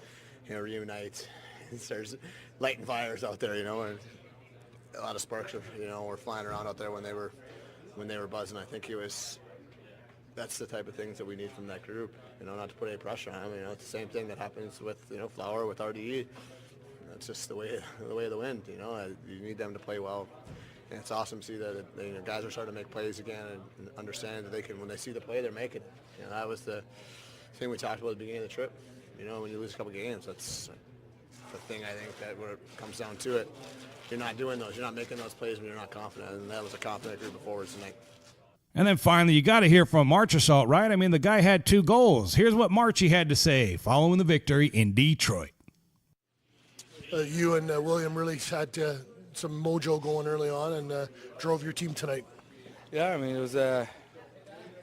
reunite. There's lighting fires out there, and a lot of sparks were flying around out there when they were buzzing. I think that's the type of things that we need from that group, not to put any pressure on them. It's the same thing that happens with, Flower, with RDE. It's just the way of the wind, You need them to play well. And it's awesome to see that guys are starting to make plays again and understand that they can, when they see the play, they're making it. That was the thing we talked about at the beginning of the trip. When you lose a couple games, that's the thing I think that when it comes down to it, you're not doing those. You're not making those plays when you're not confident. And that was a confident group of forwards tonight. And then finally, you got to hear from Marchessault, right? I mean, the guy had 2 goals. Here's what Marchie had to say following the victory in Detroit. You and William really had some mojo going early on and drove your team tonight. Yeah, I mean, it was, I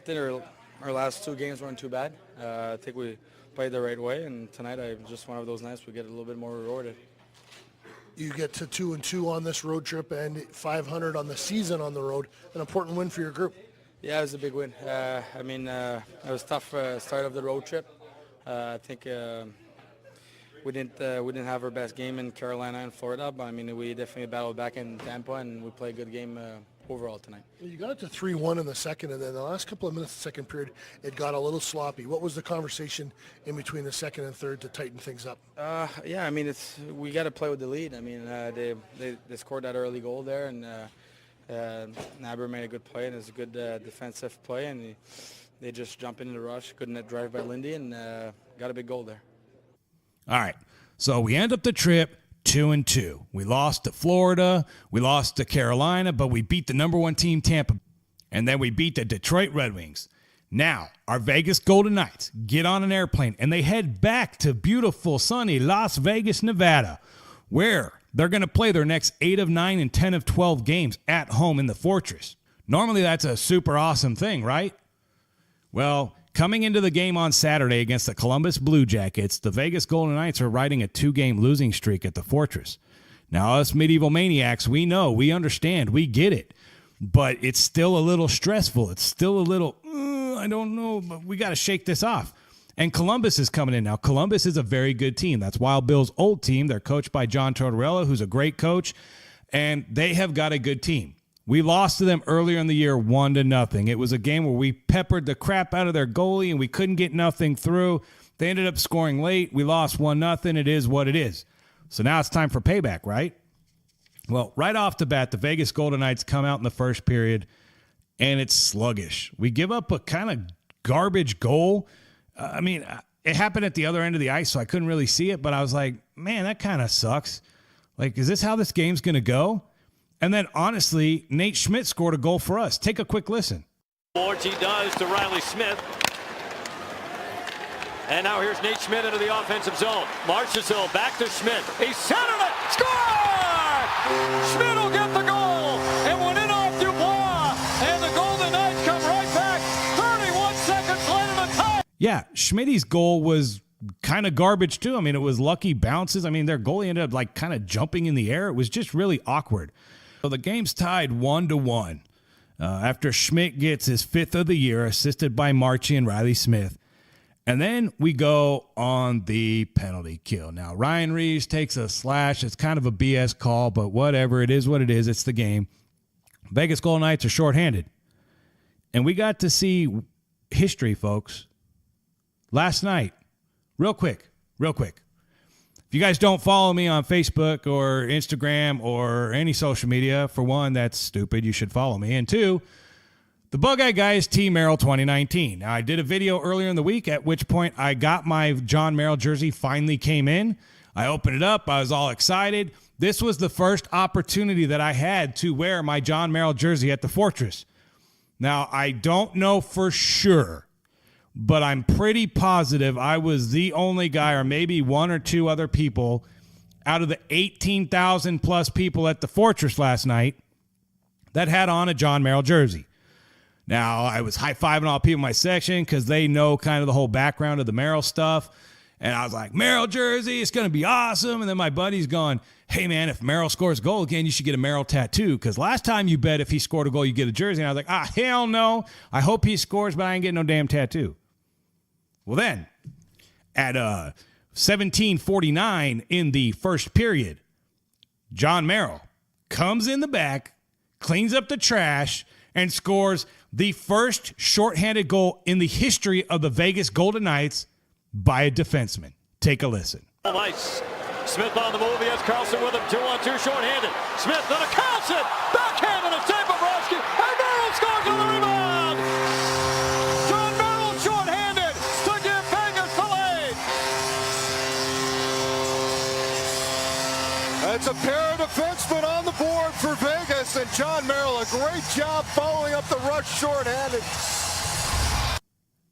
think our last 2 games weren't too bad. I think we played the right way, and tonight just one of those nights we get a little bit more rewarded. You get to 2-2 on this road trip and 500 on the season on the road, an important win for your group. Yeah, it was a big win. It was tough start of the road trip. I think we didn't have our best game in Carolina and Florida, but we definitely battled back in Tampa, and we played a good game overall tonight. You got it to 3-1 in the second, and then the last couple of minutes of the second period, it got a little sloppy. What was the conversation in between the second and third to tighten things up? We got to play with the lead. They scored that early goal there, and Naber made a good play, and it's a good defensive play, and they just jumped into the rush, good net drive by Lindy, and got a big goal there. All right, so we end up the trip 2-2. We lost to Florida, we lost to Carolina, but we beat the number 1 team, Tampa, and then we beat the Detroit Red Wings. Now, our Vegas Golden Knights get on an airplane, and they head back to beautiful, sunny Las Vegas, Nevada, where they're going to play their next 8 of 9 and 10 of 12 games at home in the Fortress. Normally, that's a super awesome thing, right? Well, coming into the game on Saturday against the Columbus Blue Jackets, the Vegas Golden Knights are riding a 2-game losing streak at the Fortress. Now, us medieval maniacs, we know, we understand, we get it. But it's still a little stressful. It's still a little, I don't know, but we got to shake this off. And Columbus is coming in now. Columbus is a very good team. That's Wild Bill's old team. They're coached by John Tortorella, who's a great coach, and they have got a good team. We lost to them earlier in the year 1-0. It was a game where we peppered the crap out of their goalie, and we couldn't get nothing through. They ended up scoring late. We lost 1-0. It is what it is. So now it's time for payback, right? Well, right off the bat, the Vegas Golden Knights come out in the first period, and it's sluggish. We give up a kind of garbage goal. it happened at the other end of the ice, so I couldn't really see it, but I was like, man, that kind of sucks. Like, is this how this game's going to go? And then, honestly, Nate Schmidt scored a goal for us. Take a quick listen. He does to Riley Smith. And now here's Nate Schmidt into the offensive zone. Marchessault back to Schmidt. He centered it. Score! Schmidt will get the goal. And went in off Dubois. And the Golden Knights come right back. 31 seconds later to tie. Yeah, Schmidt's goal was kind of garbage too. I mean, it was lucky bounces. I mean, their goalie ended up like kind of jumping in the air. It was just really awkward. So the game's tied 1-1 after Schmidt gets his 5th of the year, assisted by Marchie and Riley Smith. And then we go on the penalty kill. Now, Ryan Reeves takes a slash. It's kind of a BS call, but whatever. It is what it is. It's the game. Vegas Golden Knights are shorthanded. And we got to see history, folks. Last night, real quick. If you guys don't follow me on Facebook or Instagram or any social media, for one, that's stupid. You should follow me. And two, the Bug-Eye Guy is T. Merrill 2019. Now, I did a video earlier in the week, at which point I got my John Merrill jersey, finally came in. I opened it up. I was all excited. This was the first opportunity that I had to wear my John Merrill jersey at the Fortress. Now, I don't know for sure, but I'm pretty positive I was the only guy, or maybe one or two other people, out of the 18,000 plus people at the Fortress last night that had on a John Merrill jersey. Now, I was high-fiving all people in my section because they know kind of the whole background of the Merrill stuff. And I was like, Merrill jersey, it's going to be awesome. And then my buddy's going, hey, man, if Merrill scores a goal again, you should get a Merrill tattoo. Because last time you bet if he scored a goal, you get a jersey. And I was like, hell no. I hope he scores, but I ain't getting no damn tattoo. Well, then, at 17:49 in the first period, John Merrill comes in the back, cleans up the trash, and scores the first shorthanded goal in the history of the Vegas Golden Knights by a defenseman. Take a listen. Nice. Smith on the move. He has Carlson with him. 2-on-2 shorthanded. Smith on a Carlson. Backhand and a save by Bobrovsky. And Merrill scores on the rebound. John Merrill shorthanded to give Vegas the lead. That's a pair of defensemen on the board for Vegas, and John Merrill, a great job following up the rush shorthanded.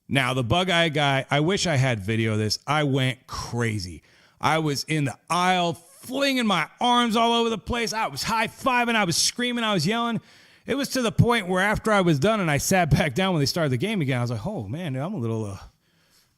Now, the Bug-Eye Guy, I wish I had video of this. I went crazy. I was in the aisle, flinging my arms all over the place. I was high-fiving. I was screaming. I was yelling. It was to the point where after I was done and I sat back down when they started the game again, I was like, oh, man, I'm a little,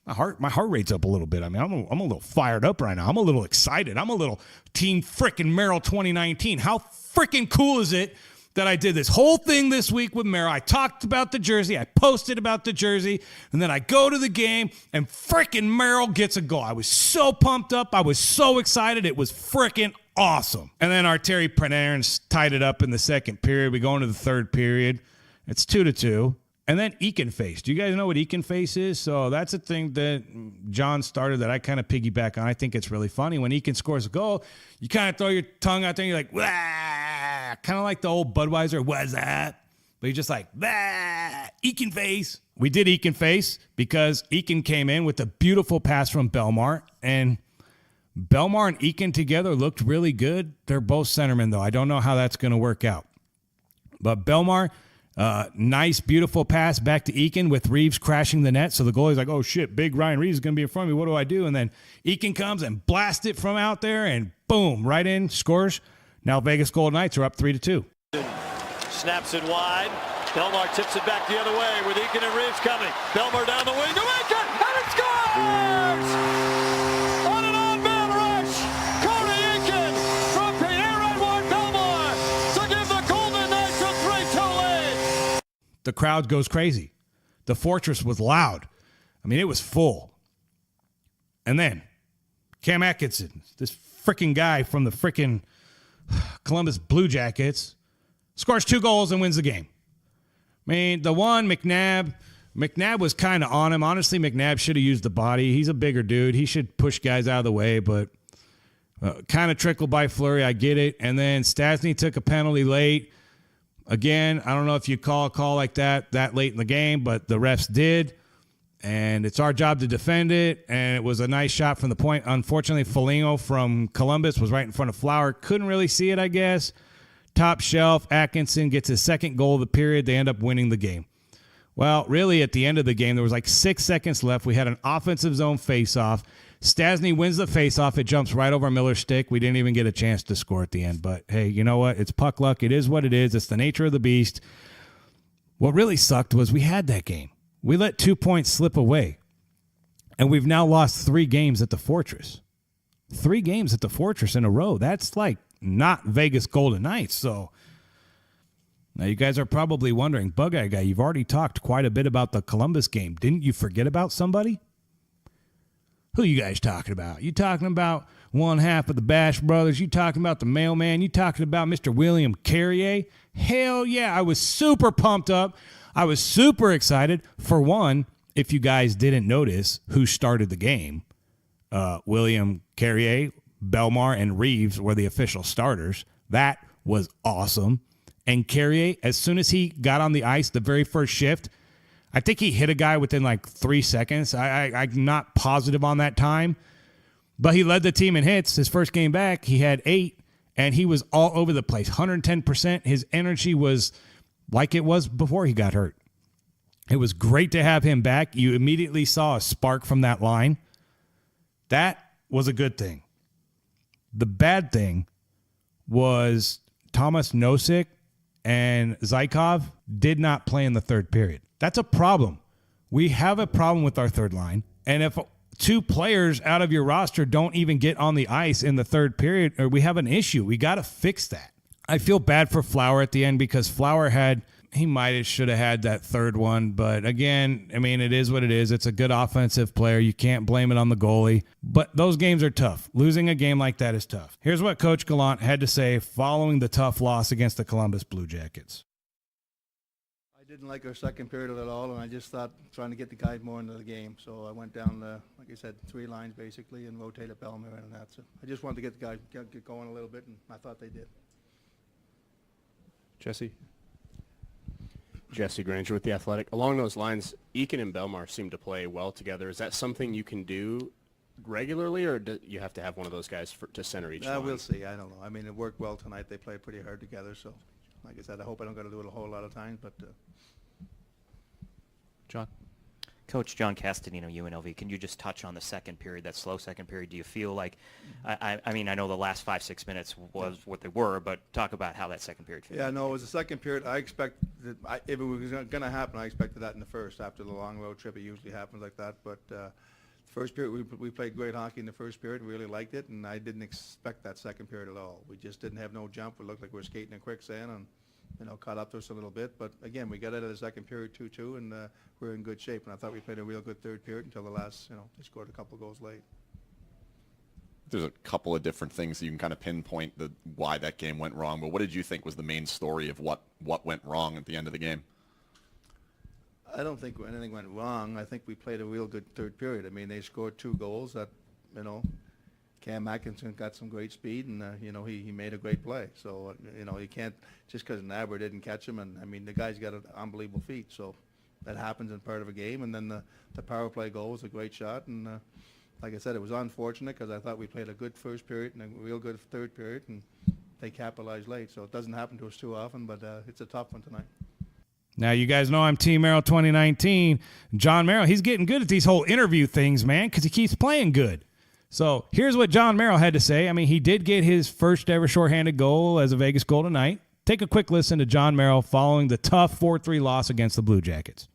my heart rate's up a little bit. I mean, I'm a little fired up right now. I'm a little excited. I'm a little Team frickin' Merrill 2019. How frickin' cool is it that I did this whole thing this week with Merrill? I talked about the jersey. I posted about the jersey. And then I go to the game, and frickin' Merrill gets a goal. I was so pumped up. I was so excited. It was frickin' awesome. And then our Terry Panarin tied it up in the second period. We go into the third period. It's 2-2. And then Eakin face. Do you guys know what Eakin face is? So that's a thing that John started that I kind of piggyback on. I think it's really funny. When Eakin scores a goal, you kind of throw your tongue out there and you're like, wah! Kind of like the old Budweiser, what's that? But you're just like, bah! Eakin face. We did Eakin face because Eakin came in with a beautiful pass from Belmar. And Belmar and Eakin together looked really good. They're both centermen, though. I don't know how that's going to work out. But Belmar... nice, beautiful pass back to Eakin with Reeves crashing the net. So the goalie's like, oh, shit, big Ryan Reeves is going to be in front of me. What do I do? And then Eakin comes and blasts it from out there, and boom, right in, scores. Now Vegas Golden Knights are up 3-2. Snaps it wide. Belmar tips it back the other way with Eakin and Reeves coming. Belmar down the wing to Eakin, and it scores! On an on-man rush, Cody Eakin from Pierre-Edouard Belmar to give the Golden Knights a 3-2 lead. The crowd goes crazy. The Fortress was loud. I mean, it was full. And then Cam Atkinson, this freaking guy from the freaking Columbus Blue Jackets, scores 2 goals and wins the game. I mean, the one, McNabb was kind of on him. Honestly, McNabb should have used the body. He's a bigger dude. He should push guys out of the way, but kind of trickled by Fleury. I get it. And then Stastny took a penalty late. Again, I don't know if you call a call like that late in the game, but the refs did. and it's our job to defend it, and it was a nice shot from the point. Unfortunately, Foligno from Columbus was right in front of Flower. Couldn't really see it, I guess. Top shelf, Atkinson gets his second goal of the period. They end up winning the game. Well, really, at the end of the game, there was like 6 seconds left. We had an offensive zone faceoff. Stastny wins the faceoff. It jumps right over Miller's stick. We didn't even get a chance to score at the end. But, hey, you know what? It's puck luck. It is what it is. It's the nature of the beast. What really sucked was we had that game. We let 2 points slip away. And we've now lost 3 games at the Fortress. 3 games at the Fortress in a row. That's like not Vegas Golden Knights. So now you guys are probably wondering, Bug-Eye Guy, you've already talked quite a bit about the Columbus game. Didn't you forget about somebody? Who you guys talking about? You talking about one half of the Bash Brothers? You talking about the mailman? You talking about Mr. William Carrier? Hell yeah, I was super pumped up. I was super excited. For one, if you guys didn't notice who started the game, William Carrier, Belmar, and Reeves were the official starters. That was awesome. And Carrier, as soon as he got on the ice, the very first shift, I think he hit a guy within like 3 seconds. I'm not positive on that time, but he led the team in hits. His first game back, he had 8, and he was all over the place, 110%. His energy was like it was before he got hurt. It was great to have him back. You immediately saw a spark from that line. That was a good thing. The bad thing was Thomas Nosek and Zykov did not play in the third period. That's a problem. We have a problem with our third line. And if 2 players out of your roster don't even get on the ice in the third period, or we have an issue. We got to fix that. I feel bad for Flower at the end because Flower should have had that third one. But again, I mean, it is what it is. It's a good offensive player. You can't blame it on the goalie. But those games are tough. Losing a game like that is tough. Here's what Coach Gallant had to say following the tough loss against the Columbus Blue Jackets. I didn't like our second period at all, and I just thought trying to get the guys more into the game. So I went down, like I said, 3 lines basically and rotated Belmar and that. So I just wanted to get the guys get going a little bit, and I thought they did. Jesse Granger with The Athletic. Along those lines, Eakin and Belmar seem to play well together. Is that something you can do regularly, or do you have to have one of those guys to center each line? We'll see. I don't know. I mean, it worked well tonight. They played pretty hard together. So, like I said, I hope I don't got to do it a whole lot of times. But John? Coach John Castanino, UNLV, can you just touch on the second period, that slow second period? Do you feel like, I mean, I know the last 5-6 minutes was what they were, but talk about how that second period feels. Yeah, no, it was the second period. I expected, if it was going to happen, I expected that in the first. After the long road trip, it usually happens like that. But first period, we played great hockey in the first period. We really liked it, and I didn't expect that second period at all. We just didn't have no jump. We looked like we were skating in quicksand, and caught up to us a little bit. But again, we got out of the second period 2-2, and we're in good shape. And I thought we played a real good third period until the last, they scored a couple of goals late. There's a couple of different things that you can kind of pinpoint why that game went wrong. But what did you think was the main story of what went wrong at the end of the game? I don't think anything went wrong. I think we played a real good third period. I mean, they scored 2 goals that, Cam Atkinson got some great speed, and, he made a great play. So, you can't, just because Naber didn't catch him, and, I mean, the guy's got an unbelievable feet. So that happens in part of a game. And then the power play goal was a great shot. And, like I said, it was unfortunate because I thought we played a good first period and a real good third period, and they capitalized late. So it doesn't happen to us too often, but it's a tough one tonight. Now, you guys know I'm Team Merrill 2019. John Merrill, he's getting good at these whole interview things, man, because he keeps playing good. So here's what John Merrill had to say. I mean, he did get his first ever shorthanded goal as a Vegas Golden Knight. Take a quick listen to John Merrill following the tough 4-3 loss against the Blue Jackets.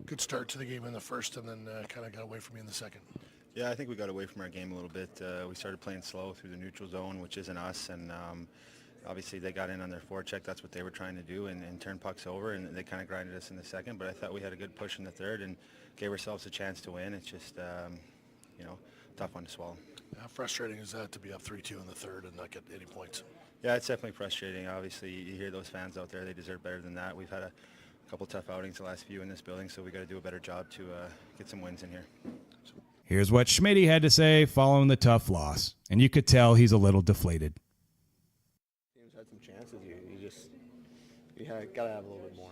Good start to the game in the first, and then kind of got away from you in the second. Yeah, I think we got away from our game a little bit. We started playing slow through the neutral zone, which isn't us, and obviously they got in on their forecheck. That's what they were trying to do, and turn pucks over, and they kind of grinded us in the second. But I thought we had a good push in the third and gave ourselves a chance to win. It's just, tough one to swallow. How frustrating is that to be up 3-2 in the third and not get any points? Yeah, it's definitely frustrating. Obviously, you hear those fans out there, they deserve better than that. We've had a couple tough outings the last few in this building, so we got to do a better job to get some wins in here. Here's what Schmitty had to say following the tough loss, and you could tell he's a little deflated. Teams had some chances. You got to have a little bit more.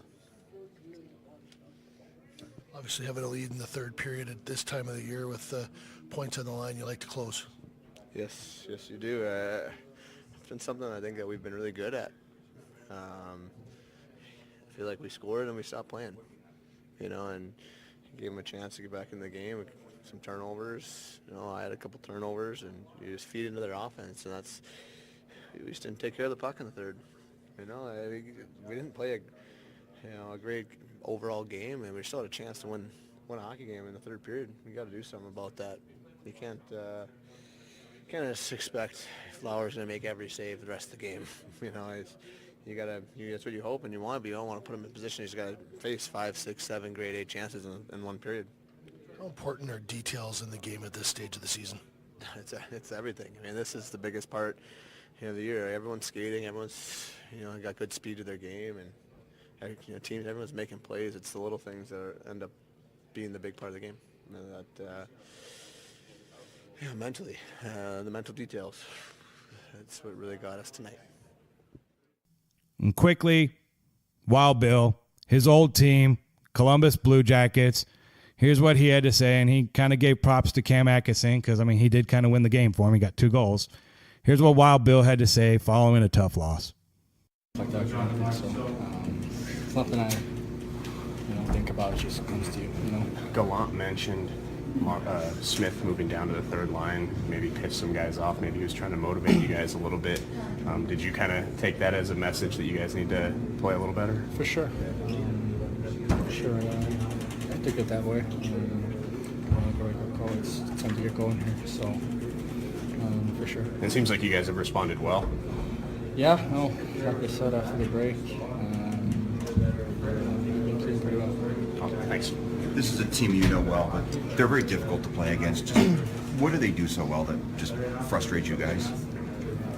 Obviously, having a lead in the third period at this time of the year with points on the line, you like to close. Yes, you do. It's been something I think that we've been really good at. I feel like we scored and we stopped playing, and gave them a chance to get back in the game. Some turnovers, I had a couple turnovers, and you just feed into their offense, and we just didn't take care of the puck in the third. We didn't play a great overall game, and we still had a chance to win a hockey game in the third period. We got to do something about that. You can't just expect Flowers to make every save the rest of the game. That's what you hope and you want to be. You don't want to put him in a position he's got to face 5, 6, 7 grade A chances in one period. How important are details in the game at this stage of the season? It's everything. I mean, this is the biggest part of the year. Everyone's skating. Everyone's got good speed to their game, and teams. Everyone's making plays. It's the little things that end up being the big part of the game. Mentally, the mental details. That's what really got us tonight. And quickly, Wild Bill, his old team, Columbus Blue Jackets. Here's what he had to say, and he kind of gave props to Cam Atkinson because, he did kind of win the game for him. He got 2 goals. Here's what Wild Bill had to say following a tough loss. Like that kind of thing, so it's nothing I think about. It just comes to you. Gallant mentioned Smith moving down to the third line, maybe piss some guys off. Maybe he was trying to motivate you guys a little bit. Did you kind of take that as a message that you guys need to play a little better? For sure. I took it that way. It's time to get going here. So, for sure. It seems like you guys have responded well. Yeah, like I said after the break, we've been playing pretty well. Okay, thanks. This is a team you know well, but they're very difficult to play against. Just what do they do so well that just frustrates you guys?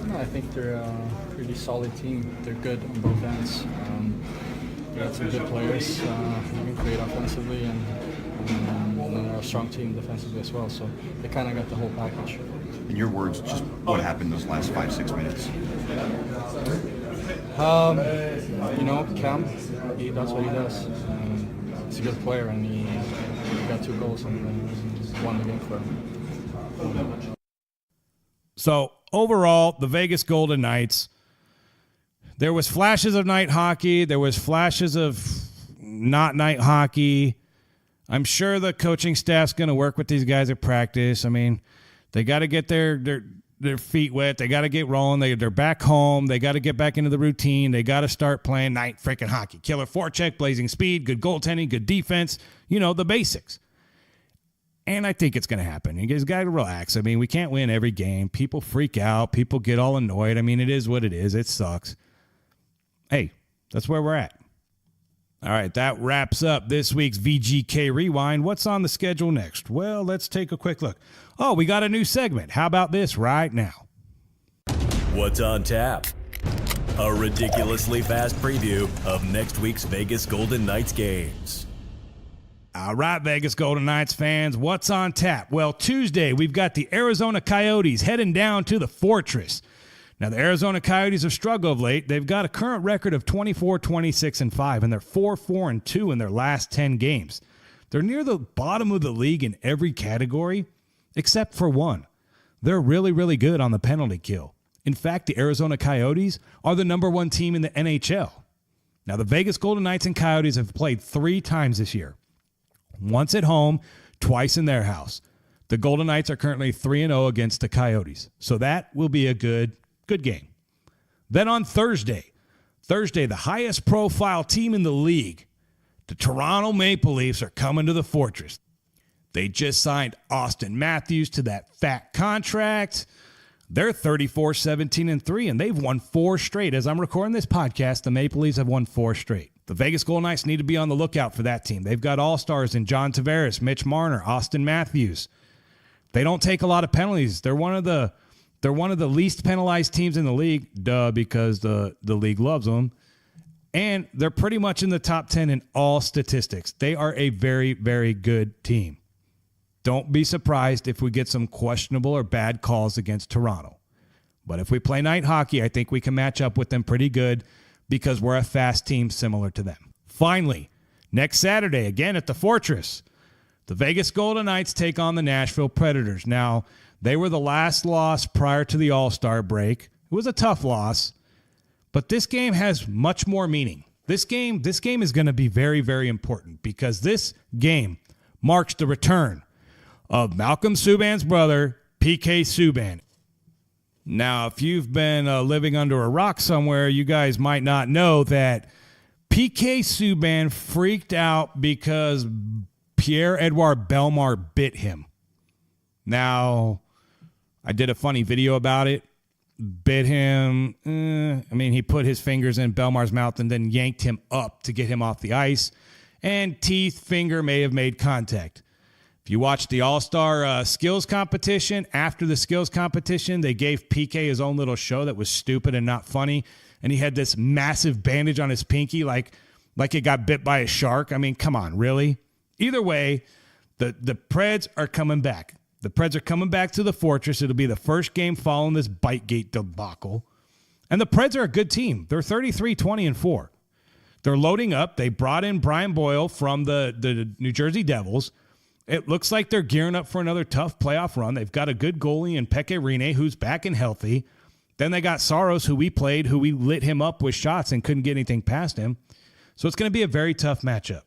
No, I think they're a pretty solid team. They're good on both ends. They got some good players who can create offensively, and they're a strong team defensively as well. So they kind of got the whole package. In your words, just what happened those last 5-6 minutes? Cam, he does what he does. He's a good player, and he got 2 goals and won the game for him. So overall, the Vegas Golden Knights, there was flashes of night hockey. There was flashes of not night hockey. I'm sure the coaching staff's going to work with these guys at practice. They got to get their feet wet. They got to get rolling. They're back home. They got to get back into the routine. They got to start playing night freaking hockey. Killer forecheck, blazing speed, good goaltending, good defense. The basics. And I think it's going to happen. You guys got to relax. We can't win every game. People freak out. People get all annoyed. It is what it is. It sucks. Hey, that's where we're at. All right, that wraps up this week's VGK Rewind. What's on the schedule next? Well, let's take a quick look. Oh, we got a new segment. How about this right now? What's on tap? A ridiculously fast preview of next week's Vegas Golden Knights games. All right, Vegas Golden Knights fans, what's on tap? Well, Tuesday, we've got the Arizona Coyotes heading down to the Fortress. Now, the Arizona Coyotes have struggled of late. They've got a current record of 24, 26, and 5, and they're 4, 4, and 2 in their last 10 games. They're near the bottom of the league in every category, except for one. They're really, really good on the penalty kill. In fact, the Arizona Coyotes are the #1 team in the NHL. Now, the Vegas Golden Knights and Coyotes have played 3 times this year. Once at home, twice in their house. The Golden Knights are currently 3-0 against the Coyotes. So that will be a good game. Then on Thursday, the highest profile team in the league, the Toronto Maple Leafs, are coming to the Fortress. They just signed Austin Mathews to that fat contract. They're 34, 17, and 3, and they've won 4 straight. As I'm recording this podcast, the Maple Leafs have won 4 straight. The Vegas Golden Knights need to be on the lookout for that team. They've got all-stars in John Tavares, Mitch Marner, Austin Mathews. They don't take a lot of penalties. They're one of the least penalized teams in the league, because the league loves them. And they're pretty much in the top 10 in all statistics. They are a very, very good team. Don't be surprised if we get some questionable or bad calls against Toronto. But if we play night hockey, I think we can match up with them pretty good because we're a fast team similar to them. Finally, Next Saturday, again at the Fortress, the Vegas Golden Knights take on the Nashville Predators. Now, they were the last loss prior to the All-Star break. It was a tough loss, but this game has much more meaning. This game is going to be very, very important because this game marks the return of Malcolm Subban's brother, PK Subban. Now, if you've been living under a rock somewhere, you guys might not know that PK Subban freaked out because Pierre-Edouard Bellemare bit him. Now, I did a funny video about it. Bit him. He put his fingers in Bellemare's mouth and then yanked him up to get him off the ice. And finger may have made contact. If you watch the All-Star skills competition, after the skills competition, they gave PK his own little show that was stupid and not funny. And he had this massive bandage on his pinky like it got bit by a shark. I mean, come on, really? Either way, the Preds are coming back. The Preds are coming back to the Fortress. It'll be the first game following this Bitegate debacle. And the Preds are a good team. They're 33-20-4. They're loading up. They brought in Brian Boyle from the New Jersey Devils. It looks like they're gearing up for another tough playoff run. They've got a good goalie in Pekka Rinne, who's back and healthy. Then they got Saros, who we lit him up with shots and couldn't get anything past him. So it's going to be a very tough matchup.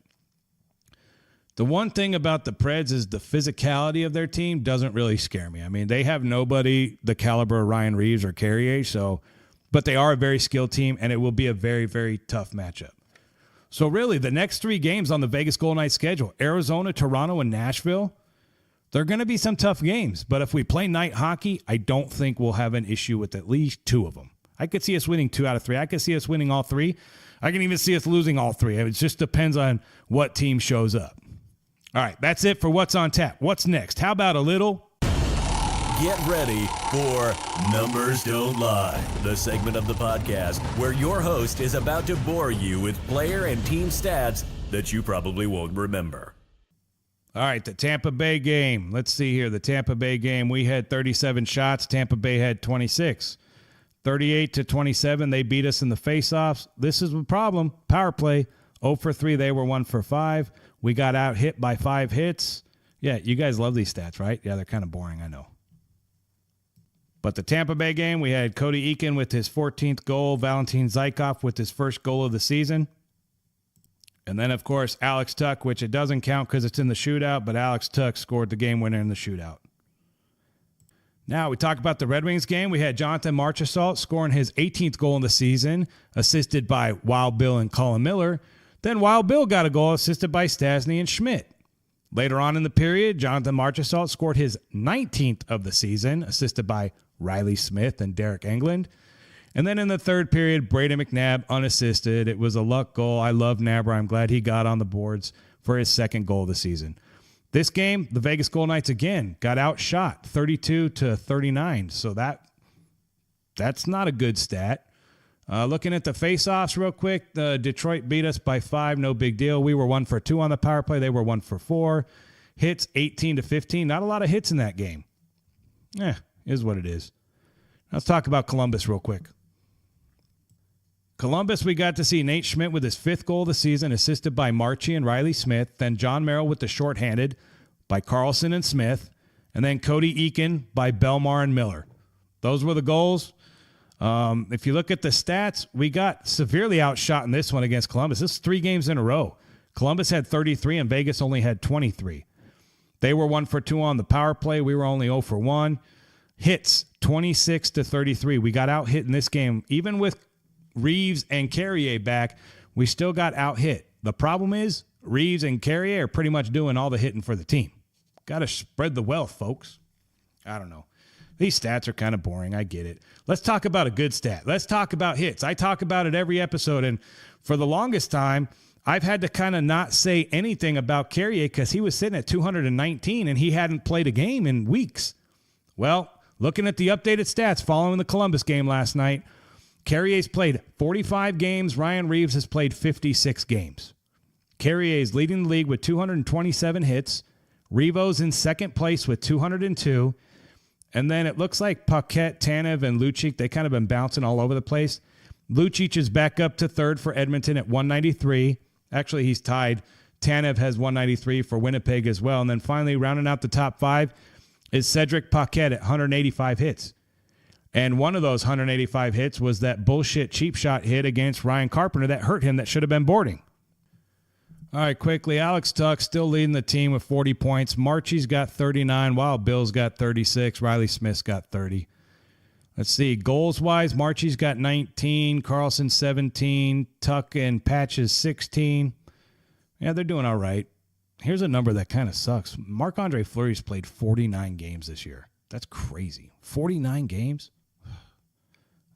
The one thing about the Preds is the physicality of their team doesn't really scare me. I mean, they have nobody the caliber of Ryan Reeves or Carrier, but they are a very skilled team, and it will be a very, very tough matchup. So really, the next 3 games on the Vegas Golden Knights schedule, Arizona, Toronto, and Nashville, they're going to be some tough games. But if we play night hockey, I don't think we'll have an issue with at least 2 of them. I could see us winning 2 out of 3. I could see us winning all 3. I can even see us losing all 3. It just depends on what team shows up. All right, that's it for What's on Tap. What's next? How about a little... Get ready for Numbers Don't Lie, the segment of the podcast where your host is about to bore you with player and team stats that you probably won't remember. All right, the Tampa Bay game. Let's see here. The Tampa Bay game, we had 37 shots. Tampa Bay had 26. 38-27, they beat us in the faceoffs. This is the problem. Power play, 0 for 3. They were 1 for 5. We got out hit by 5 hits. Yeah, you guys love these stats, right? Yeah, they're kind of boring, I know. But the Tampa Bay game, we had Cody Eakin with his 14th goal, Valentin Zykov with his first goal of the season. And then, of course, Alex Tuch, which it doesn't count because it's in the shootout, but Alex Tuch scored the game winner in the shootout. Now, we talk about the Red Wings game. We had Jonathan Marchessault scoring his 18th goal in the season, assisted by Wild Bill and Colin Miller. Then Wild Bill got a goal assisted by Stastny and Schmidt. Later on in the period, Jonathan Marchessault scored his 19th of the season, assisted by Riley Smith and Derek Englund. And then in the third period, Brayden McNabb unassisted. It was a luck goal. I love Nabber. I'm glad he got on the boards for his second goal of the season. This game, the Vegas Golden Knights again got outshot 32-39. So that's not a good stat. Looking at the faceoffs real quick, Detroit beat us by 5. No big deal. We were 1 for 2 on the power play. They were 1 for 4. Hits 18-15. Not a lot of hits in that game. Is what it is. Let's talk about Columbus real quick. Columbus, we got to see Nate Schmidt with his 5th goal of the season, assisted by Marchie and Riley Smith. Then John Merrill with the shorthanded by Carlson and Smith. And then Cody Eakin by Bellemare and Miller. Those were the goals. If you look at the stats, we got severely outshot in this one against Columbus. This is 3 games in a row. Columbus had 33 and Vegas only had 23. They were 1 for 2 on the power play. We were only 0 for 1. Hits, 26-33. We got out hit in this game. Even with Reeves and Carrier back, we still got out hit. The problem is Reeves and Carrier are pretty much doing all the hitting for the team. Got to spread the wealth, folks. I don't know. These stats are kind of boring. I get it. Let's talk about a good stat. Let's talk about hits. I talk about it every episode, and for the longest time, I've had to kind of not say anything about Carrier because he was sitting at 219, and he hadn't played a game in weeks. Well, looking at the updated stats following the Columbus game last night, Carrier's played 45 games. Ryan Reeves has played 56 games. Carrier's leading the league with 227 hits. Revo's in second place with 202. And then it looks like Paquette, Tanev, and Lucic, they kind of been bouncing all over the place. Lucic is back up to third for Edmonton at 193. Actually, he's tied Tanev has 193 for Winnipeg as well. And then finally, rounding out the top 5 is Cedric Paquette at 185 hits. And one of those 185 hits was that bullshit cheap shot hit against Ryan Carpenter that hurt him that should have been boarding. All right, quickly, Alex Tuck still leading the team with 40 points. Marchie's got 39, Wild Bill's got 36, Riley Smith's got 30. Let's see, goals-wise, Marchie's got 19, Carlson 17, Tuck and Patches 16. Yeah, they're doing all right. Here's a number that kind of sucks. Marc-Andre Fleury's played 49 games this year. That's crazy. 49 games?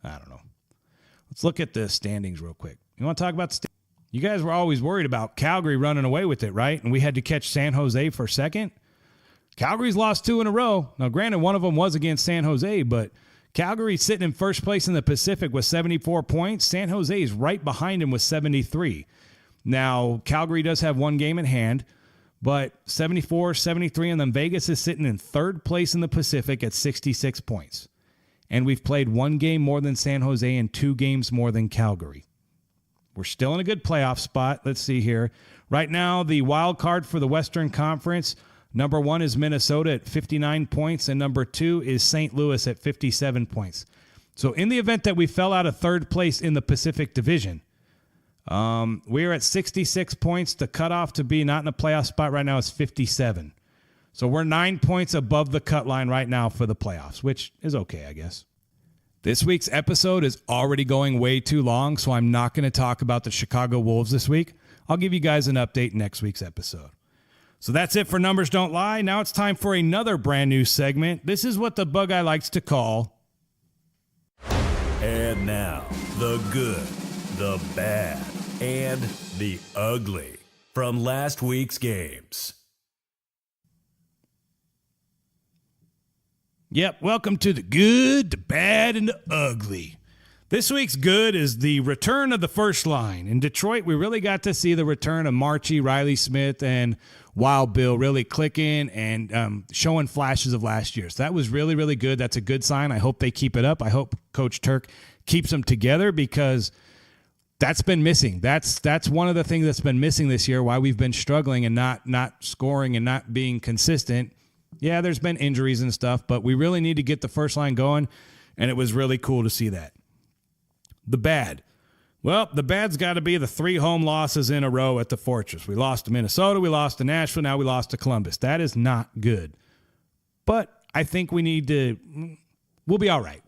I don't know. Let's look at the standings real quick. You want to talk about the standings? You guys were always worried about Calgary running away with it, right? And we had to catch San Jose for second. Calgary's lost 2 in a row. Now, granted, one of them was against San Jose, but Calgary's sitting in first place in the Pacific with 74 points. San Jose is right behind him with 73. Now, Calgary does have one game in hand, but 74, 73, and then Vegas is sitting in third place in the Pacific at 66 points. And we've played one game more than San Jose and 2 games more than Calgary. We're still in a good playoff spot. Let's see here. Right now, the wild card for the Western Conference, number 1 is Minnesota at 59 points, and number 2 is St. Louis at 57 points. So in the event that we fell out of third place in the Pacific Division, we are at 66 points. The cutoff to be not in a playoff spot right now is 57. So we're 9 points above the cut line right now for the playoffs, which is okay, I guess. This week's episode is already going way too long, so I'm not going to talk about the Chicago Wolves this week. I'll give you guys an update next week's episode. So that's it for Numbers Don't Lie. Now it's time for another brand new segment. This is what the Bug Guy likes to call. And now, the good, the bad, and the ugly from last week's games. Yep, welcome to the good, the bad, and the ugly. This week's good is the return of the first line. In Detroit, we really got to see the return of Marchie, Riley Smith, and Wild Bill really clicking and showing flashes of last year. So that was really, really good. That's a good sign. I hope they keep it up. I hope Coach Turk keeps them together because that's been missing. That's one of the things that's been missing this year, why we've been struggling and not scoring and not being consistent. Yeah, there's been injuries and stuff, but we really need to get the first line going, and it was really cool to see that. The bad. Well, the bad's got to be the 3 home losses in a row at the Fortress. We lost to Minnesota, we lost to Nashville, now we lost to Columbus. That is not good. But I think we'll be all right.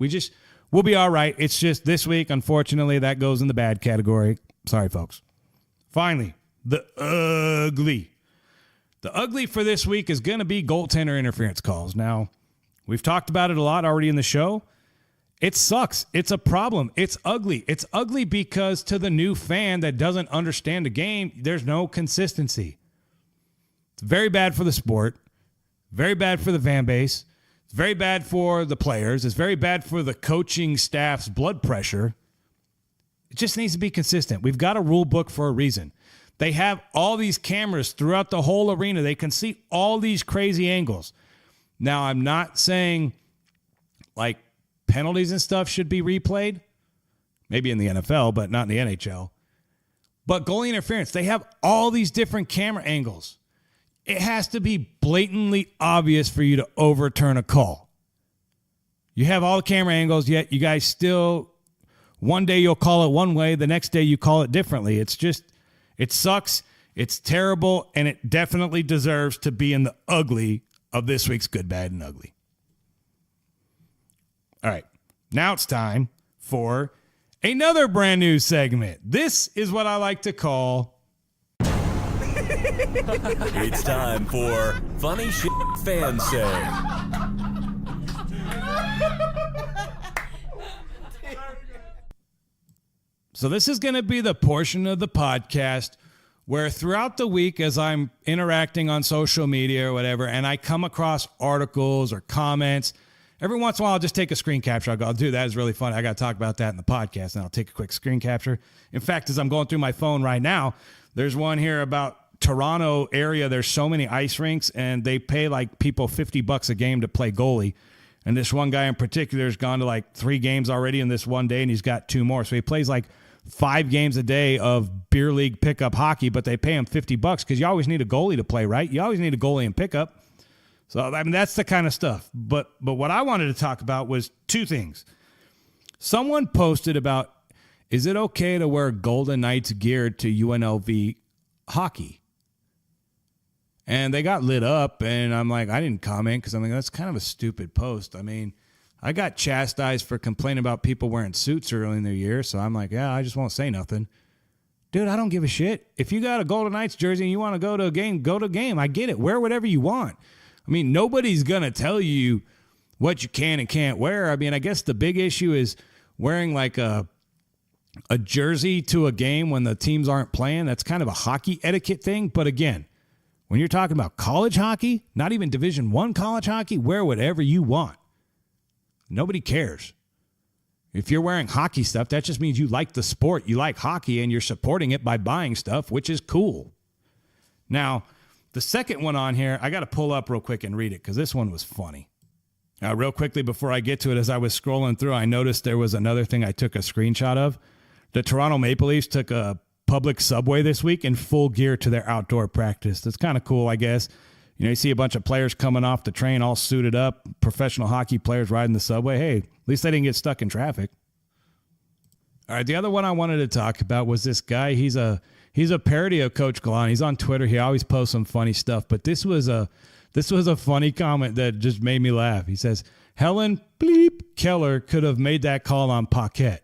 We'll be all right. It's just this week, unfortunately, that goes in the bad category. Sorry, folks. Finally, the ugly. The ugly for this week is going to be goaltender interference calls. Now, we've talked about it a lot already in the show. It sucks. It's a problem. It's ugly. It's ugly because to the new fan that doesn't understand the game, there's no consistency. It's very bad for the sport, very bad for the fan base, it's very bad for the players, it's very bad for the coaching staff's blood pressure. It just needs to be consistent. We've got a rule book for a reason. They have all these cameras throughout the whole arena. They can see all these crazy angles. Now, I'm not saying like penalties and stuff should be replayed. Maybe in the NFL, but not in the NHL. But goalie interference, they have all these different camera angles. It has to be blatantly obvious for you to overturn a call. You have all the camera angles, yet you guys still, one day you'll call it one way, the next day you call it differently. It's just, it sucks, it's terrible, and it definitely deserves to be in the ugly of this week's Good, Bad, and Ugly. All right, now it's time for another brand new segment. This is what I like to call... It's time for Funny Shit Fans Say. So this is going to be the portion of the podcast where throughout the week as I'm interacting on social media or whatever, and I come across articles or comments, every once in a while I'll just take a screen capture. I'll go, dude, that is really funny. I got to talk about that in the podcast, and I'll take a quick screen capture. In fact, as I'm going through my phone right now, there's one here about Toronto area. There's so many ice rinks, and they pay like people $50 a game to play goalie. And this one guy in particular has gone to like 3 games already in this one day, and he's got 2 more. So he plays like 5 games a day of beer league pickup hockey, but they pay him $50 because you always need a goalie to play, right? You always need a goalie in pickup. So, I mean, that's the kind of stuff. But what I wanted to talk about was 2 things. Someone posted about, is it okay to wear Golden Knights gear to UNLV hockey? And they got lit up, and I'm like, I didn't comment because I'm like, that's kind of a stupid post. I mean, I got chastised for complaining about people wearing suits early in the year, so I'm like, yeah, I just won't say nothing. Dude, I don't give a shit. If you got a Golden Knights jersey and you want to go to a game, go to a game. I get it. Wear whatever you want. I mean, nobody's going to tell you what you can and can't wear. I mean, I guess the big issue is wearing like a jersey to a game when the teams aren't playing. That's kind of a hockey etiquette thing. But again, when you're talking about college hockey, not even Division I college hockey, wear whatever you want. Nobody cares. If you're wearing hockey stuff, that just means you like the sport. You like hockey, and you're supporting it by buying stuff, which is cool. Now, the second one on here, I got to pull up real quick and read it because this one was funny. Real quickly, before I get to it, as I was scrolling through, I noticed there was another thing I took a screenshot of. The Toronto Maple Leafs took a public subway this week in full gear to their outdoor practice. That's kind of cool, I guess. You know, you see a bunch of players coming off the train all suited up, professional hockey players riding the subway. Hey, at least they didn't get stuck in traffic. All right, the other one I wanted to talk about was this guy. He's a parody of Coach Gallant. He's on Twitter. He always posts some funny stuff, but this was a funny comment that just made me laugh. He says, Helen bleep Keller could have made that call on Paquette.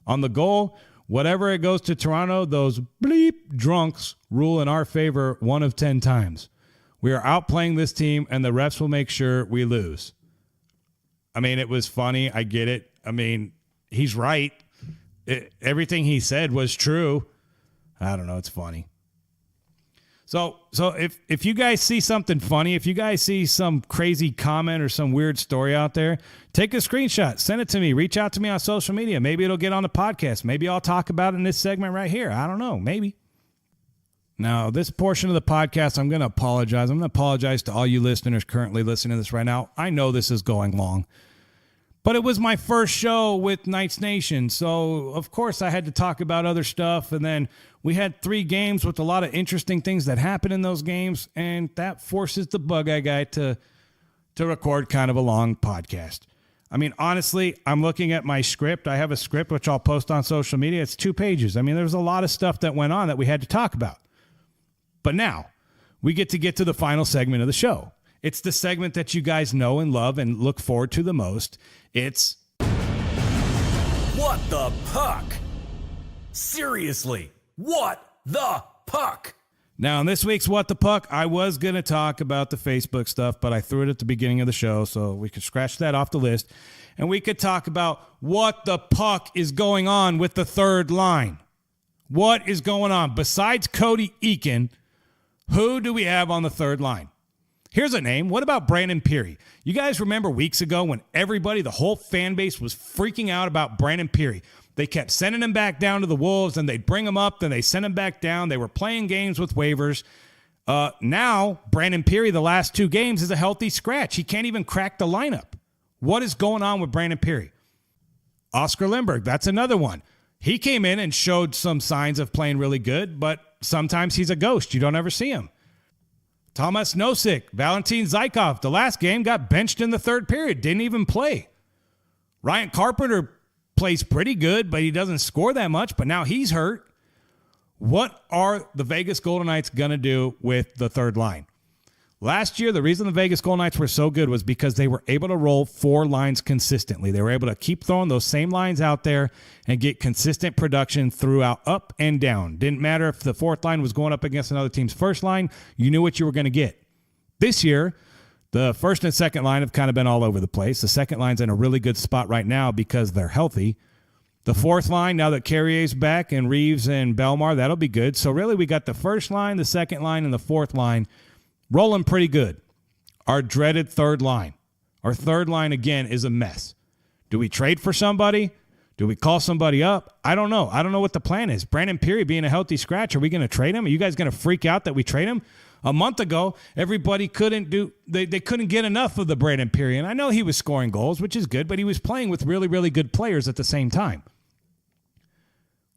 On the goal, whatever it goes to Toronto, those bleep drunks rule in our favor 1 of 10 times. We are outplaying this team, and the refs will make sure we lose. I mean, it was funny. I get it. I mean, he's right. Everything he said was true. I don't know. It's funny. So if you guys see something funny, if you guys see some crazy comment or some weird story out there, take a screenshot, send it to me, reach out to me on social media. Maybe it'll get on the podcast. Maybe I'll talk about it in this segment right here. I don't know. Maybe. Now, this portion of the podcast, I'm going to apologize. I'm going to apologize to all you listeners currently listening to this right now. I know this is going long, but it was my first show with Knights Nation, so of course I had to talk about other stuff, and then we had 3 games with a lot of interesting things that happened in those games, and that forces the Bug-Eye guy to record kind of a long podcast. I mean, honestly, I'm looking at my script. I have a script which I'll post on social media. It's 2 pages. I mean, there's a lot of stuff that went on that we had to talk about. But now we get to the final segment of the show. It's the segment that you guys know and love and look forward to the most. It's What the Puck? Seriously, what the puck? Now, in this week's What the Puck, I was going to talk about the Facebook stuff, but I threw it at the beginning of the show, so we could scratch that off the list. And we could talk about what the puck is going on with the third line. What is going on? Besides Cody Eakin, who do we have on the third line? Here's a name. What about Brandon Pirri? You guys remember weeks ago when everybody, the whole fan base, was freaking out about Brandon Pirri? They kept sending him back down to the Wolves, and they'd bring him up, then they send him back down. They were playing games with waivers. Now, Brandon Pirri, the last 2 games, is a healthy scratch. He can't even crack the lineup. What is going on with Brandon Pirri? Oscar Lindberg, that's another one. He came in and showed some signs of playing really good, but sometimes he's a ghost. You don't ever see him. Thomas Nosek, Valentin Zykov, the last game got benched in the 3rd period, didn't even play. Ryan Carpenter plays pretty good, but he doesn't score that much, but now he's hurt. What are the Vegas Golden Knights going to do with the third line? Last year, the reason the Vegas Golden Knights were so good was because they were able to roll 4 lines consistently. They were able to keep throwing those same lines out there and get consistent production throughout, up and down. Didn't matter if the 4th line was going up against another team's first line. You knew what you were going to get. This year, the 1st and 2nd line have kind of been all over the place. The 2nd line's in a really good spot right now because they're healthy. The 4th line, now that Carrier's back and Reeves and Belmar, that'll be good. So really, we got the 1st line, the 2nd line, and the 4th line rolling pretty good. Our dreaded 3rd line. Our 3rd line, again, is a mess. Do we trade for somebody? Do we call somebody up? I don't know. I don't know what the plan is. Brandon Pirri being a healthy scratch, are we going to trade him? Are you guys going to freak out that we trade him? A month ago, everybody couldn't get enough of the Brandon Pirri. And I know he was scoring goals, which is good, but he was playing with really, really good players at the same time.